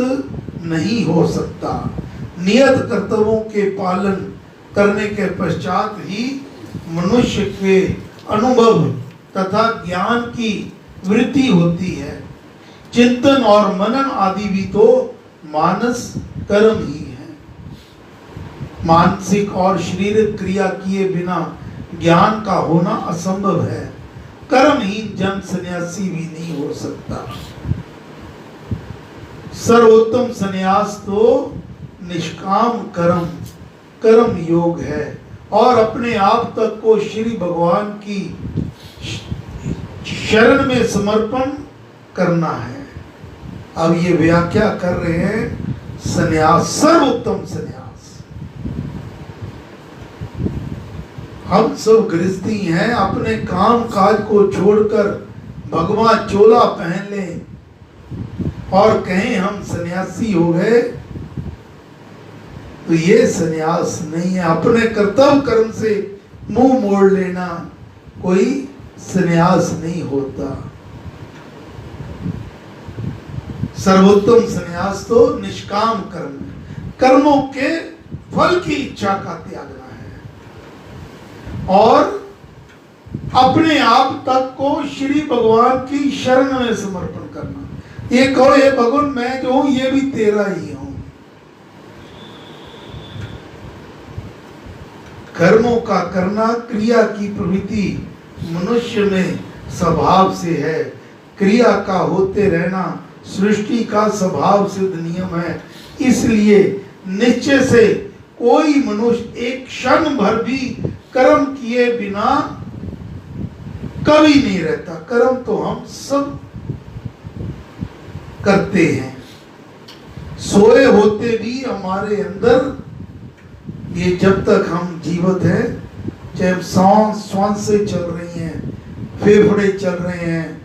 नहीं हो सकता। नियत कर्तव्यों के पालन करने के पश्चात ही मनुष्य के अनुभव तथा ज्ञान की वृद्धि होती है। चिंतन और मनन आदि भी तो मानस कर्म ही है। मानसिक और शारीरिक क्रिया किए बिना ज्ञान का होना असंभव है। कर्महीन जन सन्यासी भी नहीं हो सकता। सर्वोत्तम सन्यास तो निष्काम कर्म योग है और अपने आप तक को श्री भगवान की शरण में समर्पण करना है। अब ये व्याख्या कर रहे हैं सन्यास, सर्वोत्तम सन्यास। हम सब गृहस्थी हैं, अपने काम काज को छोड़कर भगवान चोला पहन लें और कहें हम सन्यासी हो गए, तो ये सन्यास नहीं है। अपने कर्तव्य कर्म से मुंह मोड़ लेना कोई सन्यास नहीं होता। सर्वोत्तम सन्यास तो निष्काम कर्म, कर्मों के फल की इच्छा का त्यागना है और अपने आप तक को श्री भगवान की शरण में समर्पण करना। ये कहो ये भगवान मैं जो हूं ये भी तेरा ही हूं। कर्मों का करना क्रिया की प्रवृत्ति मनुष्य में स्वभाव से है। क्रिया का होते रहना सृष्टि का स्वभाव सिद्ध नियम है। इसलिए निश्चय से कोई मनुष्य एक क्षण भर भी कर्म किए बिना कभी नहीं रहता। कर्म तो हम सब करते हैं। सोए होते भी हमारे अंदर ये जब तक हम जीवित हैं, चाहे सांस से चल रही हैं, फेफड़े चल रहे हैं,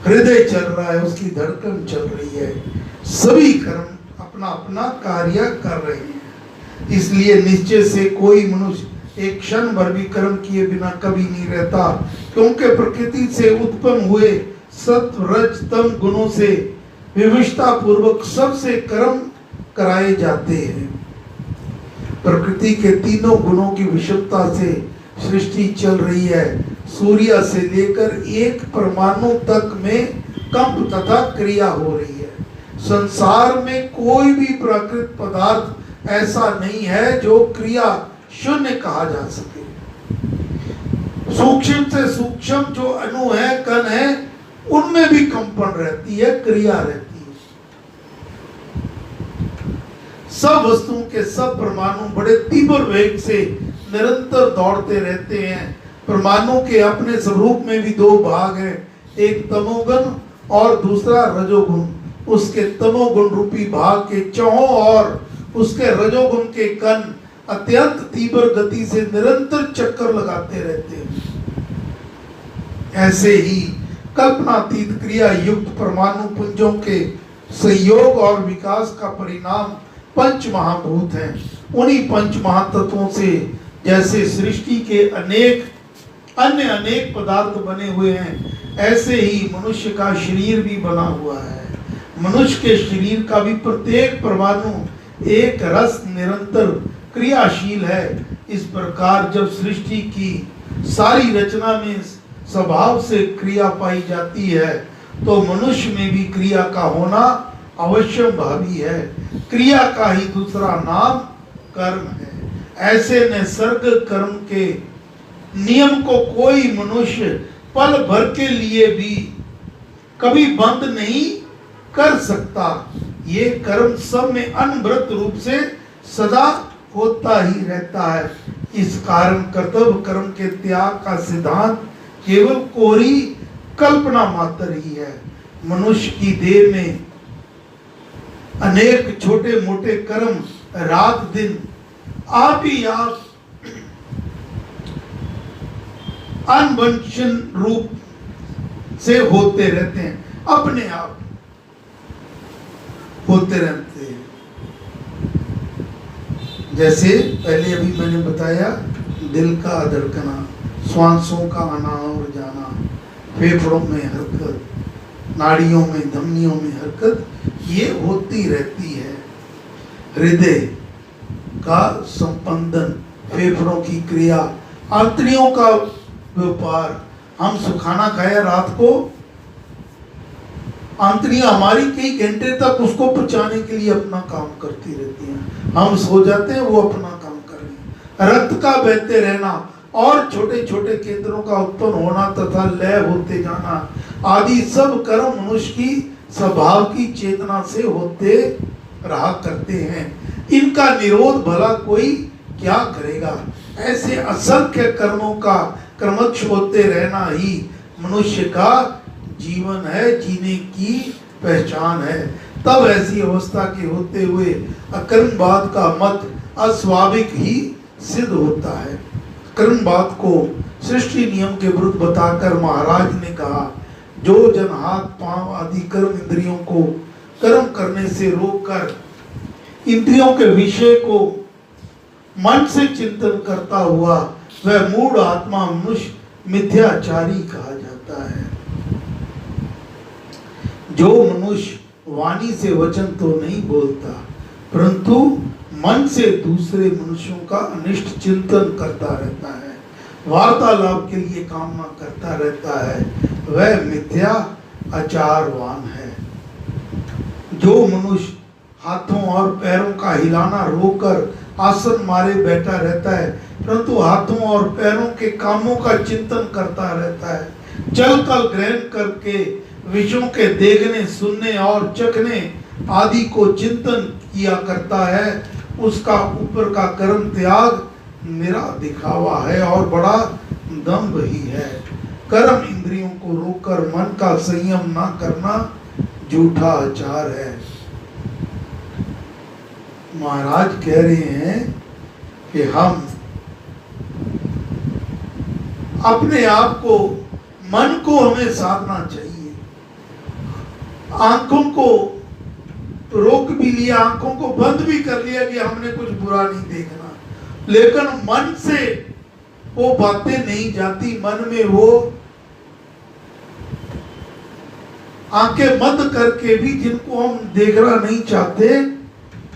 हृदय चल रहा है, उसकी धड़कन चल रही है, सभी कर्म अपना अपना कार्य कर रहे हैं। इसलिए निश्चय से कोई मनुष्य एक क्षण भर भी कर्म किए बिना कभी नहीं रहता, क्योंकि प्रकृति से उत्पन्न हुए सत्व रज तम गुणों से विविधता पूर्वक सबसे कर्म कराए जाते हैं। प्रकृति के तीनों गुणों की विषमता से सृष्टि चल रही है। सूर्य से लेकर एक परमाणु तक में कंप तथा क्रिया हो रही है। संसार में कोई भी प्राकृतिक पदार्थ ऐसा नहीं है जो क्रिया शून्य कहा जा सके। सूक्ष्म से सूक्ष्म जो अणु है, कण है, उनमें भी कंपन रहती है, क्रिया रहती है। सब वस्तुओं के सब परमाणु बड़े तीव्र वेग से निरंतर दौड़ते रहते हैं। परमाणु के अपने स्वरूप में भी दो भाग हैं, एक तमोगुण और दूसरा रजोगुण। उसके तमोगुण रूपी भाग के चौहों और उसके रजोगुण के कण अत्यंत तीव्र गति से निरंतर चक्कर लगाते रहते हैं। ऐसे ही कल्पनातीत क्रिया युक्त परमाणु पुंजों के संयोग और विकास का परिणाम पंच महाभूत हैं। उन्हीं पंच महातत्वों से जैसे सृष्टि के अनेक पदार्थ बने हुए हैं, ऐसे ही मनुष्य का शरीर भी बना हुआ है। मनुष्य के शरीर का भी प्रत्येक परमाणु एक रस निरंतर क्रियाशील है। इस प्रकार जब सृष्टि की सारी रचना में स्वभाव से क्रिया पाई जाती है, तो मनुष्य में भी क्रिया का होना अवश्य भावी है। क्रिया का ही दूसरा नाम कर्म है। ऐसे निसर्ग कर्म के नियम को कोई मनुष्य पल भर के लिए भी कभी बंद नहीं कर सकता। ये कर्म सब में अनवरत रूप से सदा होता ही रहता है। इस कारण कर्तव्य कर्म के त्याग का सिद्धांत केवल कोरी कल्पना मात्र ही है। मनुष्य की देह में अनेक छोटे मोटे कर्म रात दिन आप ही आप अनवंशन रूप से होते रहते हैं, अपने आप होते रहते हैं। जैसे पहले अभी मैंने बताया, दिल का धड़कना, श्वासों का आना और जाना, फेफड़ों में हरकत, नाड़ियों में धमनियों में हरकत, ये होती रहती है। हृदय का संपंदन, फेफड़ों की क्रिया, आंतड़ियों का व्यापार। हम सुखाना खाया रात को, आंतड़ियां हमारी कई घंटे तक उसको पचाने के लिए अपना काम करती रहती हैं। हम सो जाते हैं, वो अपना काम कर रही हैं। रक्त का बहते रहना और छोटे छोटे केंद्रों का उत्पन्न होना तथा लय होते जाना आदि सब कर्म मनुष्य की स्वभाव की चेतना से होते रहा करते हैं। इनका निरोध भला कोई क्या करेगा। ऐसे असंख्य कर्मों का क्रमश होते रहना ही मनुष्य का जीवन है, जीने की पहचान है। तब ऐसी अवस्था के होते हुए अकर्मवाद का मत अस्वाभाविक ही सिद्ध होता है। कर्मवाद को सृष्टि नियम के विरुद्ध बताकर महाराज ने कहा, जो जन हाथ पांव आदि कर्म इंद्रियों को कर्म करने से रोककर इंद्रियों के विषय को मन से चिंतन करता हुआ, वह मूढ़ आत्मा मनुष्य मिथ्याचारी कहा जाता है। जो मनुष्य वाणी से वचन तो नहीं बोलता, परंतु मन से दूसरे मनुष्यों का अनिष्ट चिंतन करता रहता है, वार्तालाप के लिए कामना करता रहता है, वह मिथ्या आचारवान है। जो मनुष्य हाथों और पैरों का हिलाना रोककर आसन मारे बैठा रहता है, परंतु हाथों और पैरों के कामों का चिंतन करता रहता है, चल कर ग्रहण करके विषयों के देखने, सुनने और चखने आदि को चिंतन किया करता है, उसका ऊपर का कर्म त्याग निरा दिखावा है और बड़ा दंभ ही है। कर्म इंद्रियों को रोककर मन का संयम ना करना झूठा आचार है। महाराज कह रहे हैं कि हम अपने आप को, मन को हमें साधना चाहिए। आंखों को रोक भी लिया, आंखों को बंद भी कर लिया कि हमने कुछ बुरा नहीं देखना, लेकिन मन से वो बातें नहीं जाती। मन में वो आंखें बंद करके भी जिनको हम देखना नहीं चाहते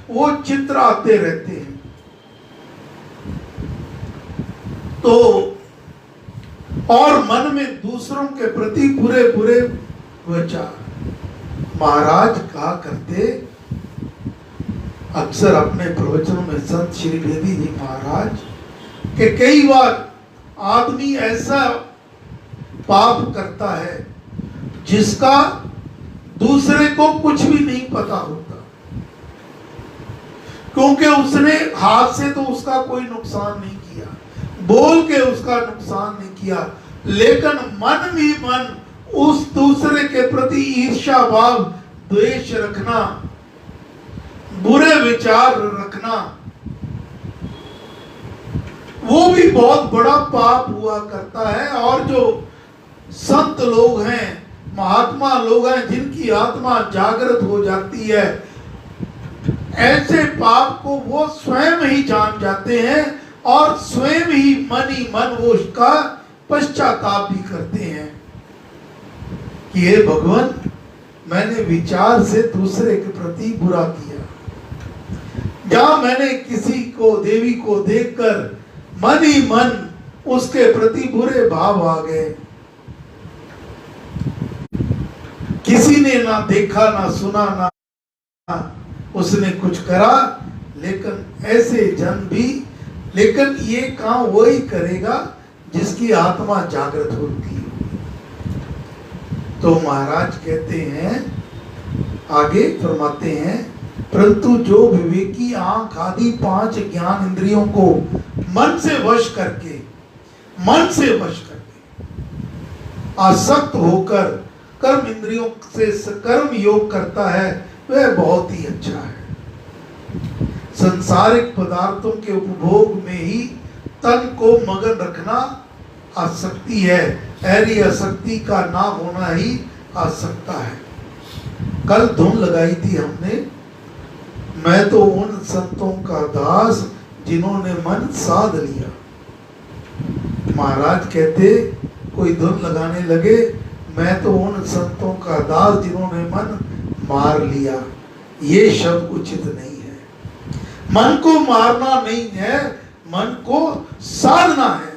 वो चित्र आते रहते हैं। तो और मन में दूसरों के प्रति बुरे बुरे विचार। महाराज कहा करते अक्सर अपने प्रवचनों में, संत श्री वेदी जी महाराज, कि कई बार आदमी ऐसा पाप करता है जिसका दूसरे को कुछ भी नहीं पता होता, क्योंकि उसने हाथ से तो उसका कोई नुकसान नहीं किया, बोल के उसका नुकसान नहीं किया, लेकिन मन ही मन उस दूसरे के प्रति ईर्ष्या भाव, द्वेष रखना, बुरे विचार रखना, वो भी बहुत बड़ा पाप हुआ करता है। और जो संत लोग हैं, महात्मा लोग हैं, जिनकी आत्मा जागृत हो जाती है, ऐसे पाप को वो स्वयं ही जान जाते हैं और स्वयं ही मन वो उसका पश्चाताप भी करते हैं कि हे भगवान, मैंने विचार से दूसरे के प्रति बुरा किया। जहां मैंने किसी को, देवी को देखकर मन ही मन उसके प्रति बुरे भाव आ गए, किसी ने ना देखा ना सुना ना उसने कुछ करा, लेकिन ऐसे जन भी, लेकिन ये काम वही करेगा जिसकी आत्मा जागृत होती है। तो महाराज कहते हैं, आगे फरमाते हैं, परंतु जो विवेकी आंख आदि 5 ज्ञान इंद्रियों को मन से वश करके आसक्त होकर कर्म इंद्रियों से कर्म योग करता है, वह बहुत ही अच्छा है। संसारिक पदार्थों के उपभोग में ही तन को मगन रखना आसक्ति है, ऐसी आसक्ति का ना होना ही आसक्ता है। कल धुन लगाई थी हमने, मैं तो उन संतों का दास जिन्होंने मन साध लिया। महाराज कहते कोई धुन लगाने लगे, मैं तो उन संतों का दास जिन्होंने मन मार लिया। ये शब्द उचित नहीं है। मन को मारना नहीं है, मन को साधना है।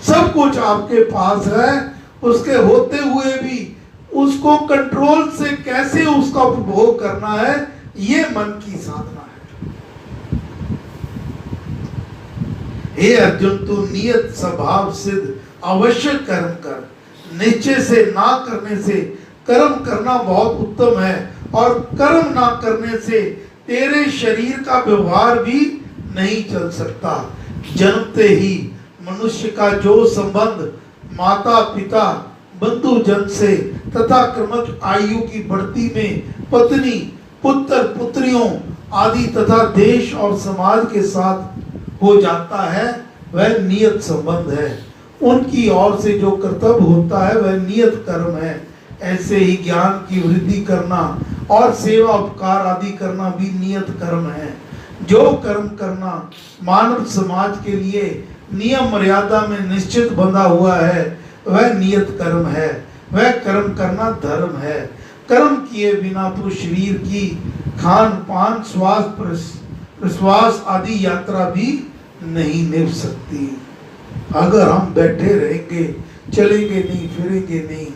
सब कुछ आपके पास है, उसके होते हुए भी उसको कंट्रोल से कैसे उसका उपभोग करना है, ये मन की साधना है। हे अर्जुन, तू नियत स्वभाव सिद्ध अवश्य कर्म कर। निश्चय से ना करने से कर्म करना बहुत उत्तम है, और कर्म ना करने से तेरे शरीर का व्यवहार भी नहीं चल सकता। जन्मते ही मनुष्य का जो संबंध माता पिता बंधु जन से तथा क्रमश आयु की बढ़ती में पत्नी पुत्र पुत्रियों आदि तथा देश और समाज के साथ हो जाता है, वह नियत संबंध है। उनकी ओर से जो कर्तव्य होता है वह नियत कर्म है। ऐसे ही ज्ञान की वृद्धि करना और सेवा उपकार आदि करना भी नियत कर्म है। जो कर्म करना मानव समाज के लिए नियम मर्यादा में निश्चित बंधा हुआ है, वह नियत कर्म है। वह कर्म करना धर्म है। कर्म किए बिना तो शरीर की खान पान श्वास प्रश्वास आदि यात्रा भी नहीं निभ सकती। अगर हम बैठे रहेंगे, चलेंगे नहीं, फिरेंगे नहीं,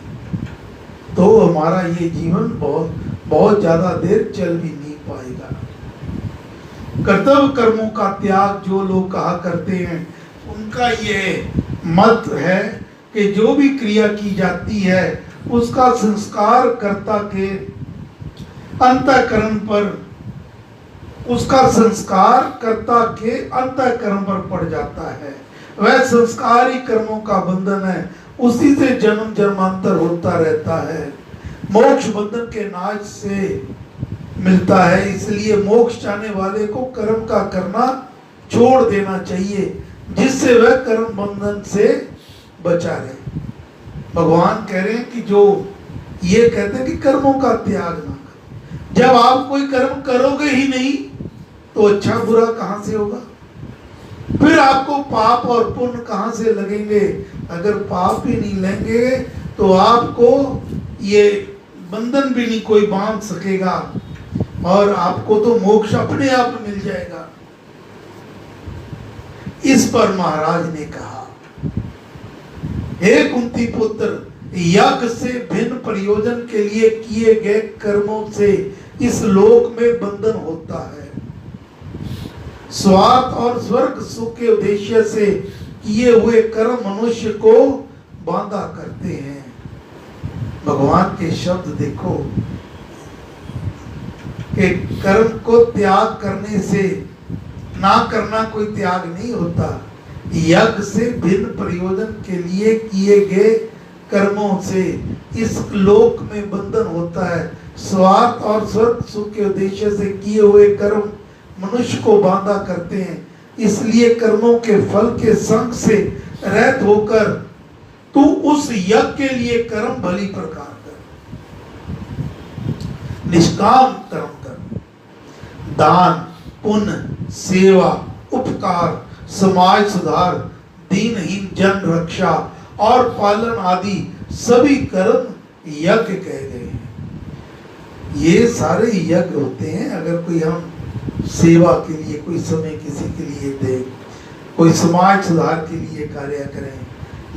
तो हमारा ये जीवन बहुत ज्यादा देर चल भी नहीं पाएगा। कर्तव्य कर्मों का त्याग जो लोग कहा करते हैं, उनका ये मत है कि जो भी क्रिया की जाती है उसका संस्कार कर्ता के अंतःकरण पर, उसका संस्कार कर्ता के अंतःकरण पर पड़ जाता है। वह संस्कार ही कर्मों का बंधन है, उसी से जन्म जन्मांतर होता रहता है। मोक्ष बंधन के नाश से मिलता है, इसलिए मोक्ष चाहने वाले को कर्म का करना छोड़ देना चाहिए। जिससे वह कर्म बंधन से बचा रहे। भगवान कह रहे हैं कि जो ये कहते हैं कि कर्मों का त्याग ना करो, जब आप कोई कर्म करोगे ही नहीं तो अच्छा बुरा कहां से होगा? फिर आपको पाप और पुण्य कहां से लगेंगे? अगर पाप ही नहीं लेंगे तो आपको ये बंधन भी नहीं कोई बांध सकेगा और आपको तो मोक्ष अपने आप मिल जाएगा। इस पर महाराज ने कहा, हे कुंती पुत्र, यज्ञ से भिन्न प्रयोजन के लिए किए गए कर्मों से इस लोक में बंधन होता है। स्वार्थ और स्वर्ग सुख के उद्देश्य से किए हुए कर्म मनुष्य को बांधा करते हैं। भगवान के शब्द देखो कि कर्म को त्याग करने से ना करना कोई त्याग नहीं होता। यज्ञ से भिन्न प्रयोजन के लिए किए गए कर्मों से इस लोक में बंधन होता है। स्वार्थ और स्वर्ग सुख के उद्देश्य से किए हुए कर्म मनुष्य को बांधा करते हैं। इसलिए कर्मों के फल के संग से रहित होकर तू उस यज्ञ के लिए कर्म भली प्रकार कर, निष्काम कर्म कर। दान, पुण्य, सेवा, उपकार, समाज सुधार, दीनहीन जन रक्षा और पालन आदि सभी कर्म यज्ञ कहे गए हैं। ये सारे यज्ञ होते हैं। अगर कोई हम सेवा के लिए कोई समय किसी के लिए दे, कोई समाज सुधार के लिए कार्य करें,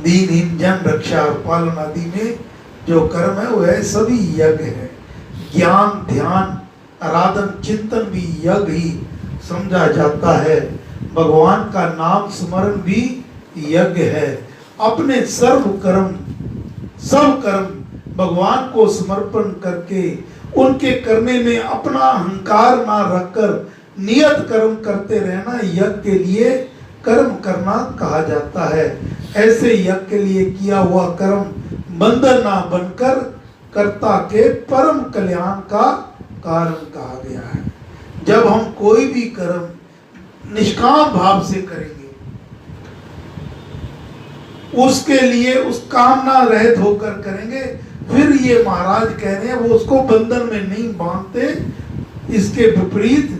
दीनहीन जन रक्षा और पालन आदि में जो कर्म है वह सभी यज्ञ है। ज्ञान, ध्यान, आराधन, चिंतन भी यज्ञ ही समझा जाता है। भगवान का नाम स्मरण भी यज्ञ है। अपने सब कर्म भगवान को समर्पण करके उनके करने में अपना अहंकार ना रखकर नियत कर्म करते रहना यज्ञ के लिए कर्म करना कहा जाता है। ऐसे यज्ञ के लिए किया हुआ कर्म बंधन ना बनकर कर्ता के परम कल्याण का कारण कहा गया है। जब हम कोई भी कर्म निष्काम भाव से करेंगे, उसके लिए उस कामना रहित होकर करेंगे, फिर ये महाराज कह रहे हैं वो उसको बंधन में नहीं बांधते। इसके विपरीत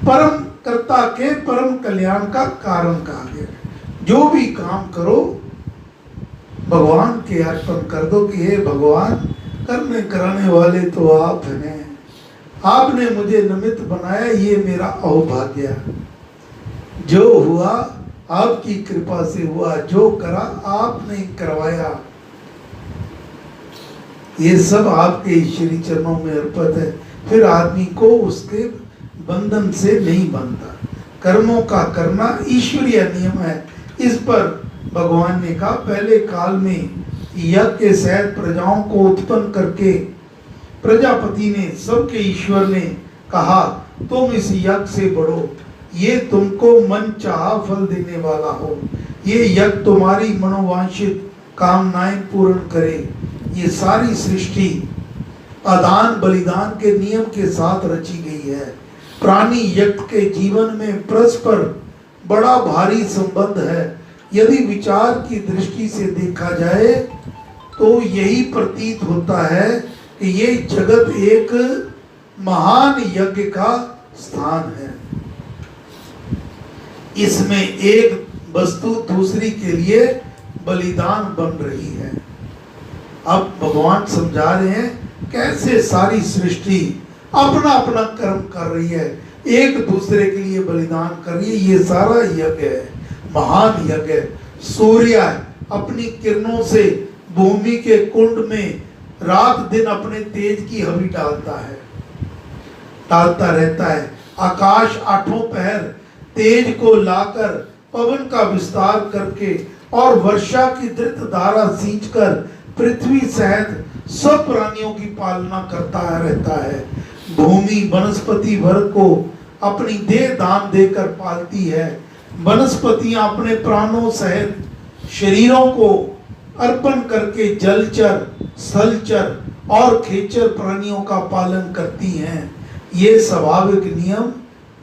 परम कर्ता के परम कल्याण का कारण कहा गया। जो भी काम करो भगवान के अर्पण कर दो कि हे भगवान, करने कराने वाले तो आप हैं, आपने मुझे निमित्त बनाया, ये मेरा अहोभाग्य। जो हुआ आपकी कृपा से हुआ, जो करा आपने करवाया, ये सब आपके श्री चरणों में अर्पित है। फिर आदमी को उसके बंधन से नहीं बनता। कर्मों का करना ईश्वरीय नियम है। इस पर भगवान ने कहा, पहले काल में यज्ञ के सहित प्रजाओं को उत्पन्न करके प्रजापति ने, सबके ईश्वर ने कहा, तुम इस यज्ञ से बढ़ो, ये तुमको मन चाहा फल देने वाला हो। ये यज्ञ तुम्हारी मनोवांछित कामनाएं पूर्ण करे। ये सारी सृष्टि आदान बलिदान के नियम के साथ रची गई है। प्राणी यज्ञ के जीवन में परस्पर बड़ा भारी संबंध है। यदि विचार की दृष्टि से देखा जाए तो यही प्रतीत होता है कि ये जगत एक महान यज्ञ का स्थान है। इसमें एक वस्तु दूसरी के लिए बलिदान बन रही है। अब भगवान समझा रहे हैं कैसे सारी सृष्टि अपना अपना कर्म कर रही है, एक दूसरे के लिए बलिदान कर रही है। ये सारा यज्ञ है, महान यज्ञ है। सूर्य अपनी किरणों से भूमि के कुंड में रात दिन अपने तेज की हवी डालता रहता है। आकाश आठों पहर तेज को लाकर पवन का विस्तार करके और वर्षा की धृत धारा सींचकर पृथ्वी सहित सब प्राणियों की पालना करता रहता है। भूमि वनस्पति वर्ग को अपनी देह दान देकर पालती है। वनस्पतियां अपने प्राणों सहित शरीरों को अर्पण करके जलचर, स्थलचर और खेचर प्राणियों का पालन करती हैं। ये स्वाभाविक नियम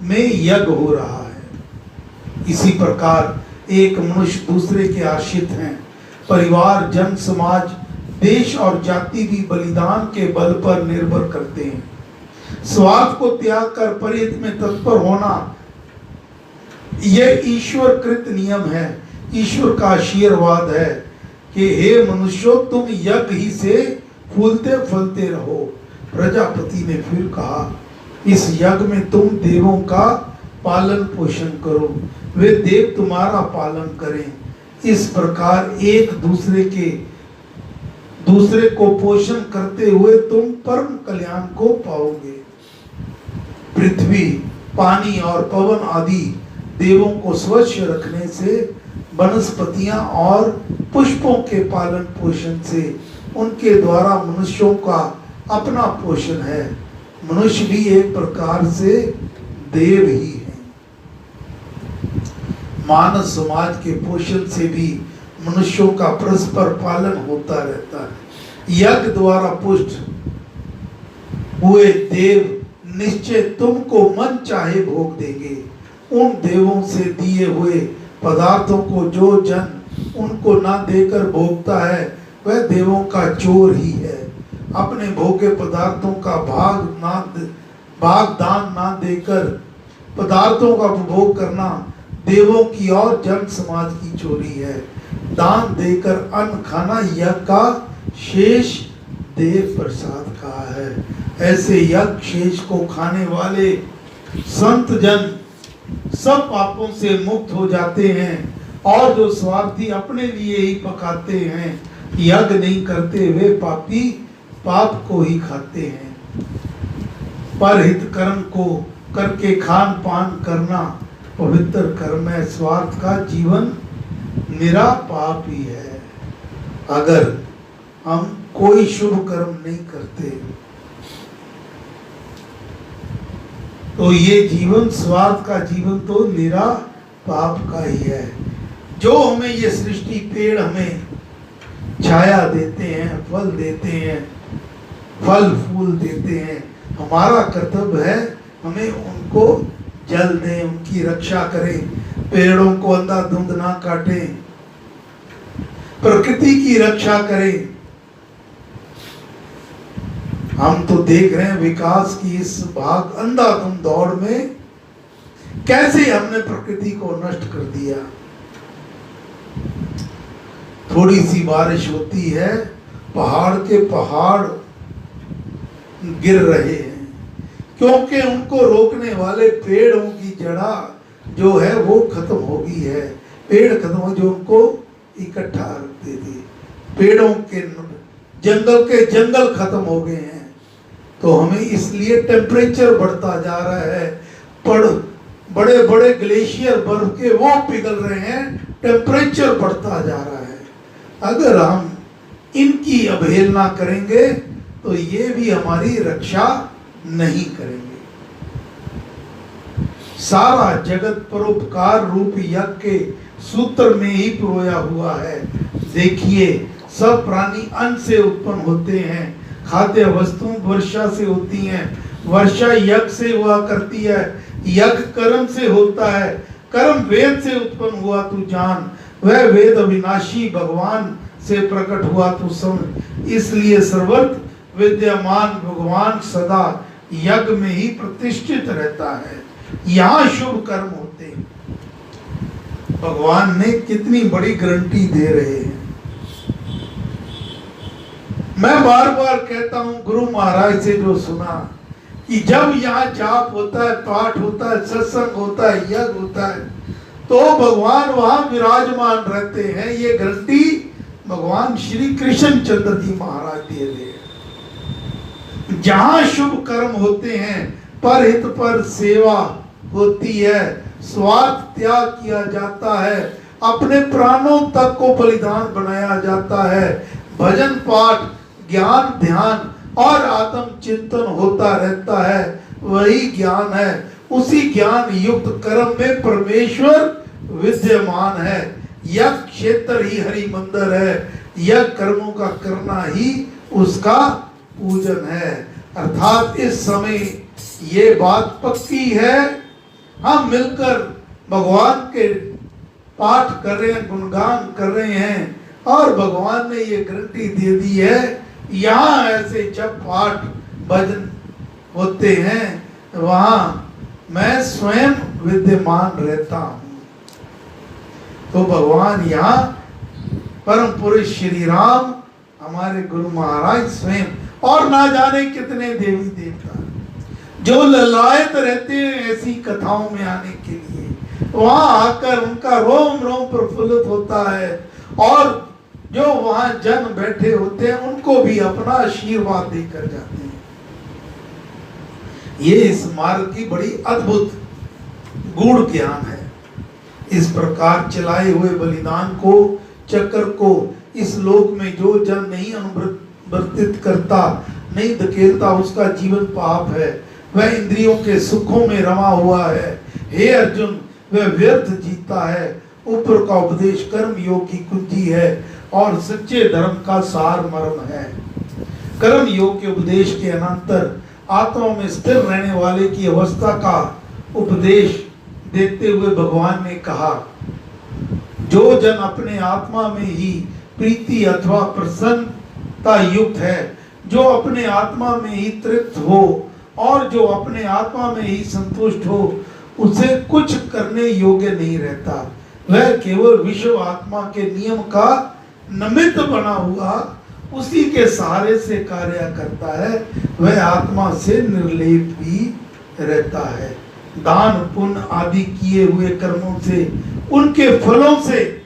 में यज्ञ हो रहा है। इसी प्रकार एक मनुष्य दूसरे के आश्रित हैं। परिवार, जन, समाज, देश और जाति भी बलिदान के बल पर निर्भर करते हैं। स्वार्थ को त्याग कर परहित में तत्पर होना यह ईश्वर कृत नियम है। ईश्वर का आशीर्वाद है कि हे मनुष्यों, तुम यज्ञ ही से फूलते फलते रहो। प्रजापति ने फिर कहा, इस यज्ञ में तुम देवों का पालन पोषण करो, वे देव तुम्हारा पालन करें। इस प्रकार एक दूसरे को पोषण करते हुए तुम परम कल्याण को पाओगे। पृथ्वी, पानी और पवन आदि देवों को स्वच्छ रखने से, वनस्पतियां और पुष्पों के पालन पोषण से उनके द्वारा मनुष्यों का अपना पोषण है। मनुष्य भी एक प्रकार से देव ही है। मानव समाज के पोषण से भी मनुष्यों का परस्पर पालन होता रहता है। यज्ञ द्वारा पुष्ट हुए देव निश्चय तुमको मन चाहे भोग देंगे। उन देवों से दिए हुए पदार्थों को जो जन उनको ना देकर भोगता है वह देवों का चोर ही है। अपने भोगे पदार्थों का भाग दान ना देकर पदार्थों का उपभोग करना देवों की और जन समाज की चोरी है। दान देकर अन्न खाना यज्ञ का शेष देव प्रसाद का है। ऐसे यज्ञ शेष को खाने वाले संत जन सब पापों से मुक्त हो जाते हैं, और जो स्वार्थी अपने लिए ही पकाते हैं, यज्ञ नहीं करते, वे पापी पाप को ही खाते हैं। परहित कर्म को करके खान पान करना पवित्र कर्म है। स्वार्थ का जीवन निरा पाप ही है। अगर हम कोई शुभ कर्म नहीं करते तो ये जीवन, स्वार्थ का जीवन तो निरा पाप का ही है। जो हमें ये सृष्टि, पेड़ हमें छाया देते हैं, फल देते हैं, फल फूल देते हैं, हमारा कर्तव्य है हमें उनको जल दें, उनकी रक्षा करें, पेड़ों को अंधाधुंध ना काटें, प्रकृति की रक्षा करें। हम तो देख रहे हैं विकास की इस अंधाधुंध दौड़ में कैसे हमने प्रकृति को नष्ट कर दिया। थोड़ी सी बारिश होती है, पहाड़ के पहाड़ गिर रहे हैं, क्योंकि उनको रोकने वाले पेड़ों की जड़ा जो है वो खत्म हो गई है। पेड़ खत्म हो, जो उनको इकट्ठा रखते थे, पेड़ों के जंगल खत्म हो गए हैं। तो हमें इसलिए टेम्परेचर बढ़ता जा रहा है। बड़े बड़े ग्लेशियर बर्फ के वो पिघल रहे हैं, टेम्परेचर बढ़ता जा रहा है। अगर हम इनकी अवहेलना करेंगे तो ये भी हमारी रक्षा नहीं करेंगे। सारा जगत परोपकार रूप यज्ञ के सूत्र में ही पिरोया हुआ है। देखिए, सब प्राणी अन्न से उत्पन्न होते हैं, खाद्य वस्तु वर्षा से होती हैं, वर्षा यज्ञ से हुआ करती है, यज्ञ कर्म से होता है, कर्म वेद से उत्पन्न हुआ तू जान, वह वेद अविनाशी भगवान से प्रकट हुआ तू समझ। इसलिए सर्वत्र विद्यमान भगवान सदा यज्ञ में ही प्रतिष्ठित रहता है। यहाँ शुभ कर्म होते हैं। भगवान ने कितनी बड़ी गारंटी दे रहे हैं। मैं बार बार कहता हूँ, गुरु महाराज से जो सुना कि जब यहाँ जाप होता है, पाठ होता है, सत्संग होता है, यज्ञ होता है, तो भगवान वहां विराजमान रहते हैं। ये गारंटी भगवान श्री कृष्ण चंद्र जी महाराज दे रहे हैं। जहां शुभ कर्म होते हैं, परहित पर सेवा होती है, स्वार्थ त्याग किया जाता है, अपने प्राणों तक को बलिदान बनाया जाता है, भजन पाठ, ज्ञान ध्यान और आत्म चिंतन होता रहता है, वही ज्ञान है। उसी ज्ञान युक्त कर्म में परमेश्वर विद्यमान है। यज्ञ क्षेत्र ही हरि मंदिर है। यज्ञ कर्मों का करना ही उसका पूजन है। अर्थात इस समय ये बात पक्की है, हम मिलकर भगवान के पाठ कर रहे हैं, गुणगान कर रहे हैं, और भगवान ने ये गारंटी दे दी है, यहाँ ऐसे जब पाठ भजन होते हैं वहां मैं स्वयं विद्यमान रहता हूं। तो भगवान यहाँ परम पुरुष श्री राम, हमारे गुरु महाराज स्वयं, और ना जाने कितने देवी देवता जो ललायत रहते हैं ऐसी कथाओं में आने के लिए, वहां आकर उनका रोम रोम प्रफुल्लित होता है, और जो वहां जन बैठे होते हैं उनको भी अपना आशीर्वाद देकर जाते हैं। ये इस मार्ग की बड़ी अद्भुत गूढ़ ज्ञान है। इस प्रकार चलाए हुए बलिदान को, चक्र को इस लोक में जो जन नहीं अनुवर्तित करता, नहीं धकेलता, उसका जीवन पाप है, वह इंद्रियों के सुखों में रमा हुआ है। हे अर्जुन, वह व्यर्थ जीता है। ऊपर का उपदेश कर्म योग की कुंजी है और सच्चे धर्म का सार मर्म है। कर्म योग के उपदेश के अनंतर आत्मा में स्थिर रहने वाले की अवस्था का उपदेश देते हुए भगवान ने कहा, जो जन अपने आत्मा में ही प्रीति अथवा प्रसन्नता युक्त है, जो अपने आत्मा में ही तृप्त हो और जो अपने आत्मा में ही संतुष्ट हो, उसे कुछ करने योग्य नहीं रहता। वह केवल विश्व आत्मा के नियम का निमित्त बना हुआ उसी के सहारे से कार्य करता है। वह आत्मा से निर्लेप भी रहता है। दान पुण्य आदि किए हुए कर्मों से, उनके फलों से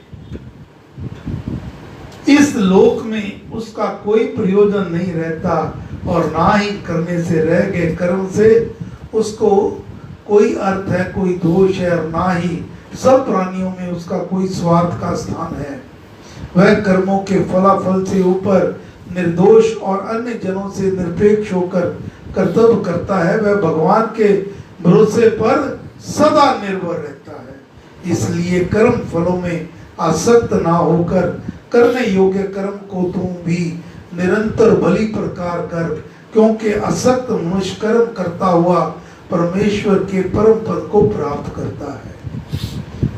इस लोक में उसका कोई प्रयोजन नहीं रहता, और ना ही करने से रह गए कर्म से उसको कोई अर्थ है, कोई दोष है, और ना ही सब प्राणियों में उसका कोई स्वार्थ का स्थान है। वह कर्मों के फलाफल से ऊपर निर्दोष और अन्य जनों से निरपेक्ष होकर कर्तव्य करता है। वह भगवान के भरोसे पर सदा निर्भर रहता है। इसलिए कर्म फलों में आसक्त ना होकर करने योग्य कर्म को तुम भी निरंतर भली प्रकार कर, क्योंकि आसक्त मनुष्य कर्म करता हुआ परमेश्वर के परम पद को प्राप्त करता है।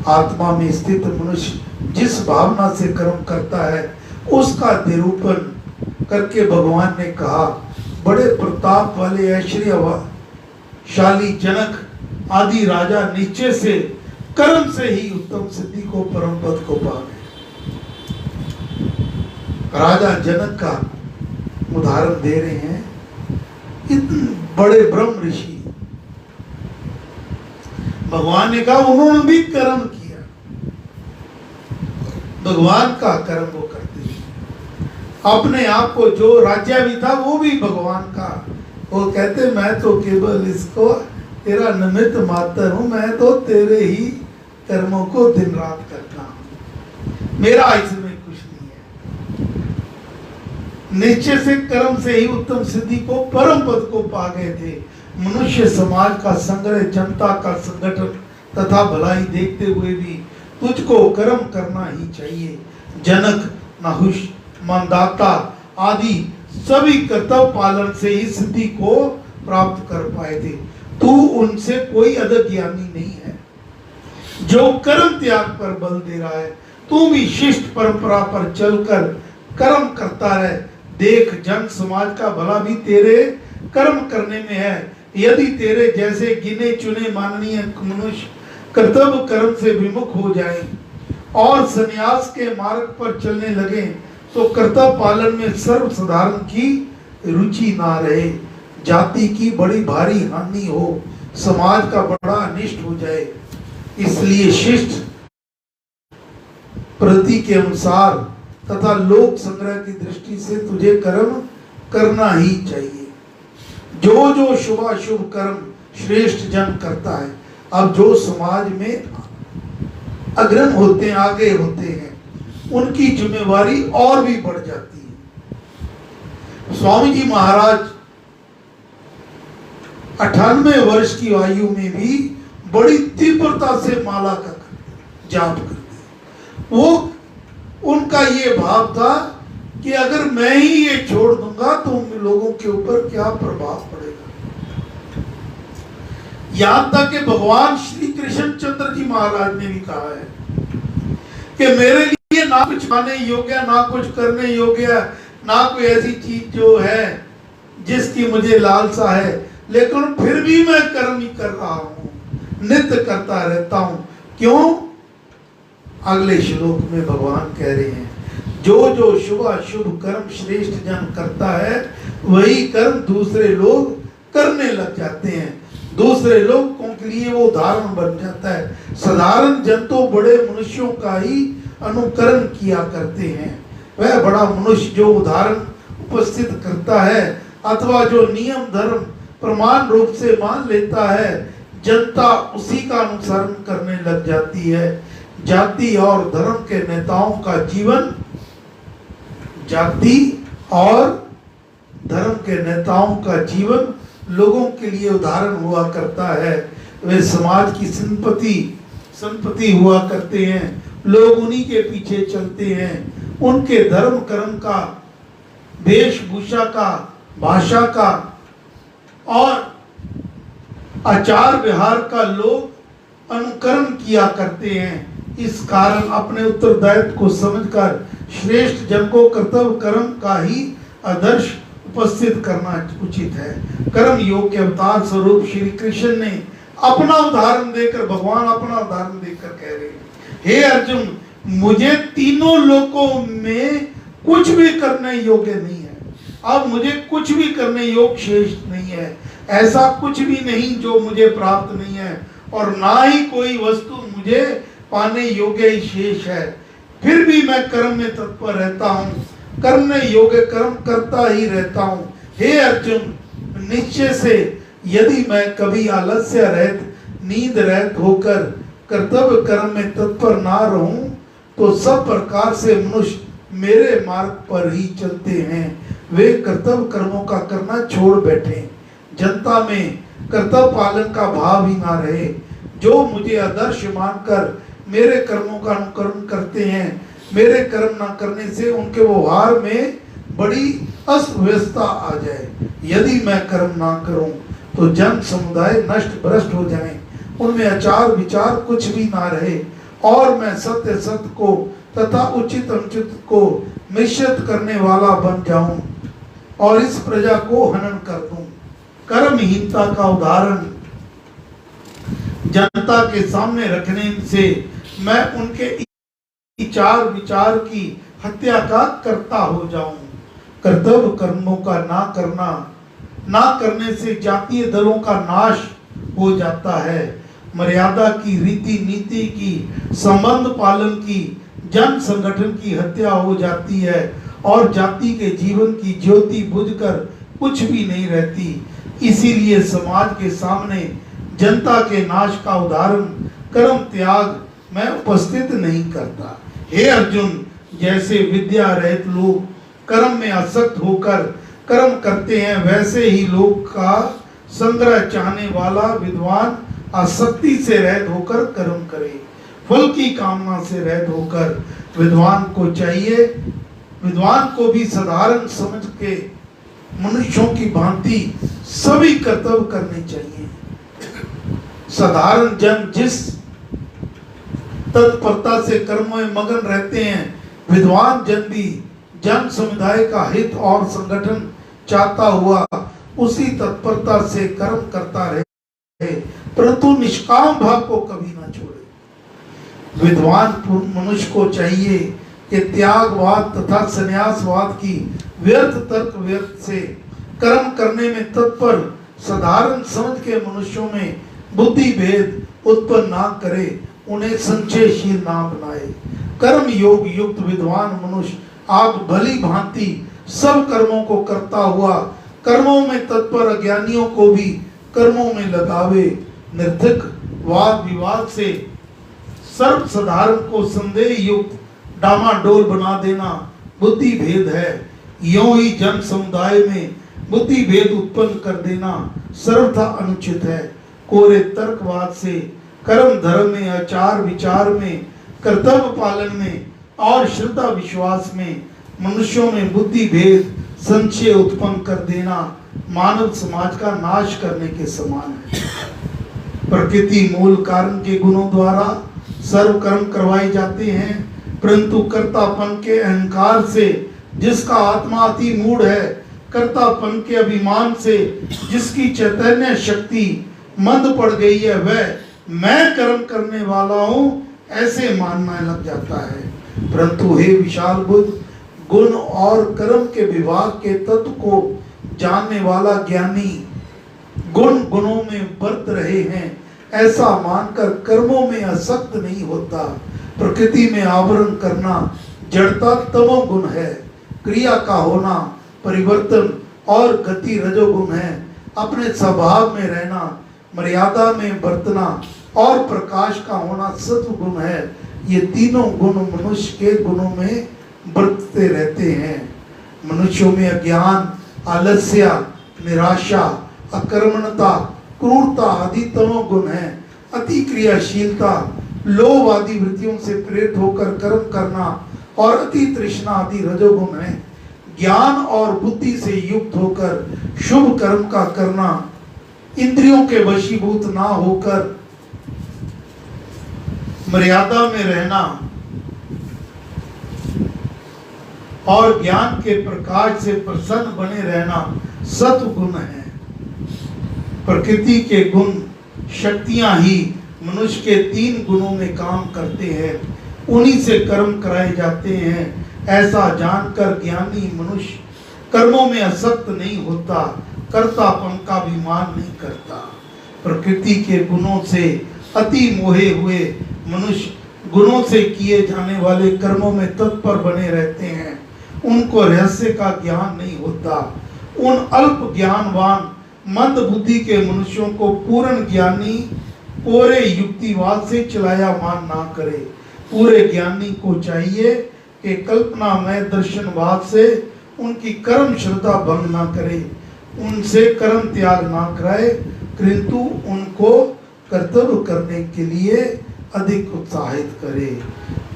आत्मा में स्थित मनुष्य जिस भावना से कर्म करता है उसका निरूपण करके भगवान ने कहा, बड़े प्रताप वाले ऐश्वर्यशाली जनक आदि राजा नीचे से कर्म से ही उत्तम सिद्धि को, परम पद को पा गए। राजा जनक का उदाहरण दे रहे हैं। इतने बड़े ब्रह्म ऋषि, भगवान ने कहा उन्होंने भी कर्म किया, भगवान का कर्म वो करते हैं। अपने आप को जो राज्य भी था वो भी भगवान का, वो कहते मैं तो केवल इसको तेरा निमित्त मात्र हूं, मैं तो तेरे ही कर्मों को दिन रात करता हूं, मेरा इसमें कुछ नहीं है। नीचे से कर्म से ही उत्तम सिद्धि को, परम पद को पा गए थे। मनुष्य समाज का संग्रह, जनता का संगठन तथा भलाई देखते हुए भी तुझको कर्म करना ही चाहिए। जनक, नहुष, मंदाता आदि सभी कर्तव्य पालन से ही सिद्धि को प्राप्त कर पाए थे। तू उनसे कोई अधिक ज्ञानी नहीं है जो कर्म त्याग पर बल दे रहा है। तू भी शिष्ट परंपरा पर चलकर कर्म करता रहे। देख, जन समाज का भला भी तेरे कर्म करने में है। यदि तेरे जैसे गिने चुने माननीय मनुष्य कर्तव्य कर्म से विमुख हो जाए और संन्यास के मार्ग पर चलने लगे तो कर्तव्य पालन में सर्वसाधारण की रुचि ना रहे, जाति की बड़ी भारी हानि हो, समाज का बड़ा अनिष्ट हो जाए। इसलिए शिष्ट प्रति के अनुसार तथा लोक संग्रह की दृष्टि से तुझे कर्म करना ही चाहिए। जो जो शुभाशुभ कर्म श्रेष्ठ जन करता है, अब जो समाज में अग्रणी होते हैं, आगे होते हैं, उनकी जिम्मेवारी और भी बढ़ जाती है। स्वामी जी महाराज 98 वर्ष की आयु में भी बड़ी तीव्रता से माला का जाप करते। वो उनका ये भाव था कि अगर मैं ही ये छोड़ दूंगा तो लोगों के ऊपर क्या प्रभाव पड़ेगा। यहां तक कि भगवान श्री कृष्ण चंद्र जी महाराज ने भी कहा है कि मेरे लिए ना कुछ पाने योग्य, ना कुछ करने योग्य, ना कोई ऐसी चीज जो है जिसकी मुझे लालसा है, लेकिन फिर भी मैं कर्म ही कर रहा हूं, नित्य करता रहता हूं। क्यों? अगले श्लोक में भगवान कह रहे हैं, जो जो शुभ अशुभ कर्म श्रेष्ठ जन करता है, वही कर्म दूसरे लोग करने लग जाते हैं। दूसरे लोगों के लिए वो उदाहरण बन जाता है। साधारण जन तो बड़े मनुष्यों का ही अनुकरण किया करते हैं। वह बड़ा मनुष्य जो उदाहरण उपस्थित करता है अथवा जो नियम धर्म प्रमाण रूप से मान लेता है, जनता उसी का अनुसरण करने लग जाती है। जाति और धर्म के नेताओं का जीवन, जाति और धर्म के नेताओं का जीवन लोगों के लिए उदाहरण हुआ करता है। वे समाज की संपत्ति हुआ करते हैं। लोग उन्हीं के पीछे चलते हैं। उनके धर्म कर्म का, वेशभूषा का, भाषा का और आचार व्यवहार का लोग अनुकरण किया करते हैं। इस कारण अपने उत्तरदायित्व को समझकर श्रेष्ठ जन को कर्तव्य कर्म का ही आदर्श उपस्थित करना उचित है। कर्म योग के अवतार स्वरूप श्री कृष्ण ने अपना उदाहरण देकर, भगवान अपना उदाहरण देकर कह रहे हैं, हे अर्जुन, मुझे तीनों लोकों में कुछ भी करने योग्य नहीं है। अब मुझे कुछ भी करने योग्य शेष नहीं है। ऐसा कुछ भी नहीं जो मुझे प्राप्त नहीं है, और ना ही कोई वस्तु मुझे पाने योग्य ही शेष है। फिर भी मैं कर्म में तत्पर रहता हूँ, करने योग्य कर्म करता ही रहता हूँ। हे अर्जुन, निश्चय से यदि मैं कभी आलस्य रहित, नींद रहित होकर कर्तव्य कर्म में तत्पर ना रहूं, तो सब प्रकार से मनुष्य मेरे मार्ग पर ही चलते हैं। वे कर्तव्य कर्मों का करना छोड़ बैठे, जनता में कर्तव्य पालन का भाव ही ना रहे। जो मुझे आदर्श मानकर मेरे कर्मों का अनुकरण करते हैं, मेरे कर्म न करने से उनके व्यवहार में बड़ी अस्त व्यवस्था आ जाए। यदि मैं कर्म ना करूं तो जन समुदाय नष्ट भ्रष्ट हो जाएं, उनमें आचार विचार कुछ भी ना रहे, और मैं सत्य सत्य को तथा उचित अनुचित को मिश्रित करने वाला बन जाऊं और इस प्रजा को हनन कर दूं। कर्महीनता का उदाहरण जनता के सामने रखने से मैं उनके विचार विचार की हत्या का करता हो जाऊं। कर्तव्य कर्मों का ना करने से जातीय दलों का नाश हो जाता है। मर्यादा की, रीति नीति की, संबंध पालन की, जन संगठन की हत्या हो जाती है और जाति के जीवन की ज्योति बुझकर कुछ भी नहीं रहती। इसीलिए समाज के सामने जनता के नाश का उदाहरण कर्म त्याग मैं उपस्थित नहीं करता। हे अर्जुन, जैसे विद्या रहित लोग कर्म में आसक्त होकर कर्म करते हैं, वैसे ही लोग का संग्रह चाहने वाला विद्वान आसक्ति से रहित होकर कर्म करे। फल की कामना से रहित होकर विद्वान को भी साधारण समझ के मनुष्यों की भांति सभी कर्तव्य करने चाहिए। साधारण जन जिस तत्परता से कर्म में मगन रहते हैं, विद्वान जन भी जन समुदाय का हित और संगठन चाहता हुआ उसी तत्परता से कर्म करता रहे, परंतु निष्काम भाव को कभी ना छोड़े। विद्वान मनुष्य को चाहिए कि त्यागवाद तथा संन्यासवाद की व्यर्थ तर्क व्यर्थ से कर्म करने में तत्पर साधारण समझ के मनुष्यों में बुद्धि भेद उत्पन्न ना करे, उन्हें संचयशील ना बनाए। कर्म योग युक्त विद्वान मनुष्य आप भली भांति सब कर्मों को करता हुआ कर्मों में तत्पर अज्ञानियों को भी कर्मों में लगावे। निर्धक वाद विवाद से सर्व साधारण को संदेह युक्त डामाडोल बना देना बुद्धि भेद है। यों ही जन समुदाय में बुद्धि भेद उत्पन्न कर देना सर्वथा अनुचित है। कोरे तर्कवाद से कर्म धर्म में, आचार विचार में, कर्तव्य पालन में और श्रद्धा विश्वास में मनुष्यों में बुद्धि भेद संशय उत्पन्न कर देना मानव समाज का नाश करने के समान है। प्रकृति मूल कारण के गुणों द्वारा सर्व कर्म करवाए जाते हैं, परंतु कर्तापन के अहंकार से जिसका आत्मा अति मूढ़ है, कर्तापन के अभिमान से जिसकी चैतन्य शक्ति मंद पड़ गई है, वह मैं कर्म करने वाला हूं ऐसे मानना लग जाता है। परंतु हे विशाल बुद्ध, गुण और कर्म के विभाग के तत्व को जानने वाला ज्ञानी गुण गुणों में बरत रहे हैं ऐसा मानकर कर्मों में आसक्त नहीं होता। प्रकृति में आवरण करना जड़ता तमोगुण है, क्रिया का होना परिवर्तन और गति रजोगुण है, अपने स्वभाव में रहना, मर्यादा में बरतना और प्रकाश का होना सत्वगुण है। ये तीनों गुण मनुष्य के गुणों में बरतते रहते हैं। मनुष्यों में अज्ञान, आलस्य, निराशा, अकर्मण्यता, क्रूरता आदि तमोगुण है। अति क्रियाशीलता, लोभ आदि वृत्तियों से प्रेरित होकर कर्म करना और अति तृष्णा आदि रजोगुण है। ज्ञान और बुद्धि से युक्त होकर शुभ कर्म का करना, इंद्रियों के वशीभूत ना होकर मर्यादा में रहना और ज्ञान के प्रकाश से प्रसन्न बने रहना सत्वगुण है। प्रकृति के गुण शक्तियां ही मनुष्य के तीन गुणों में काम करते हैं, उन्हीं से कर्म कराए जाते हैं। ऐसा जानकर ज्ञानी मनुष्य कर्मों में आसक्त नहीं होता, कर्तापन का अभिमान नहीं करता। प्रकृति के गुणों से अति मोहे हुए मनुष्य गुणों से किए जाने वाले कर्मों में तत्पर बने रहते हैं, उनको रहस्य का ज्ञान नहीं होता। उन अल्प ज्ञानवान मंद बुद्धि के मनुष्यों को पूर्ण ज्ञानी कोरे युक्तिवाद से चलाया मान ना करे। पूरे ज्ञानी को चाहिए कि कल्पनामय दर्शनवाद से उनकी कर्म श्रद्धा भंग ना करे, उनसे कर्म त्याग ना कराए, किंतु उनको कर्तव्य करने के लिए अधिक उत्साहित करे,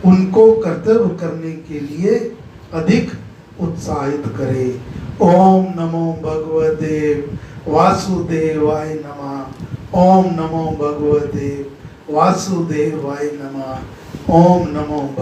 उनको कर्तव्य करने के लिए अधिक उत्साहित करे। ओम नमो भगवते वासुदेवाय नमः। ओम नमो भगवते वासुदेवाय नमः। ओम नमो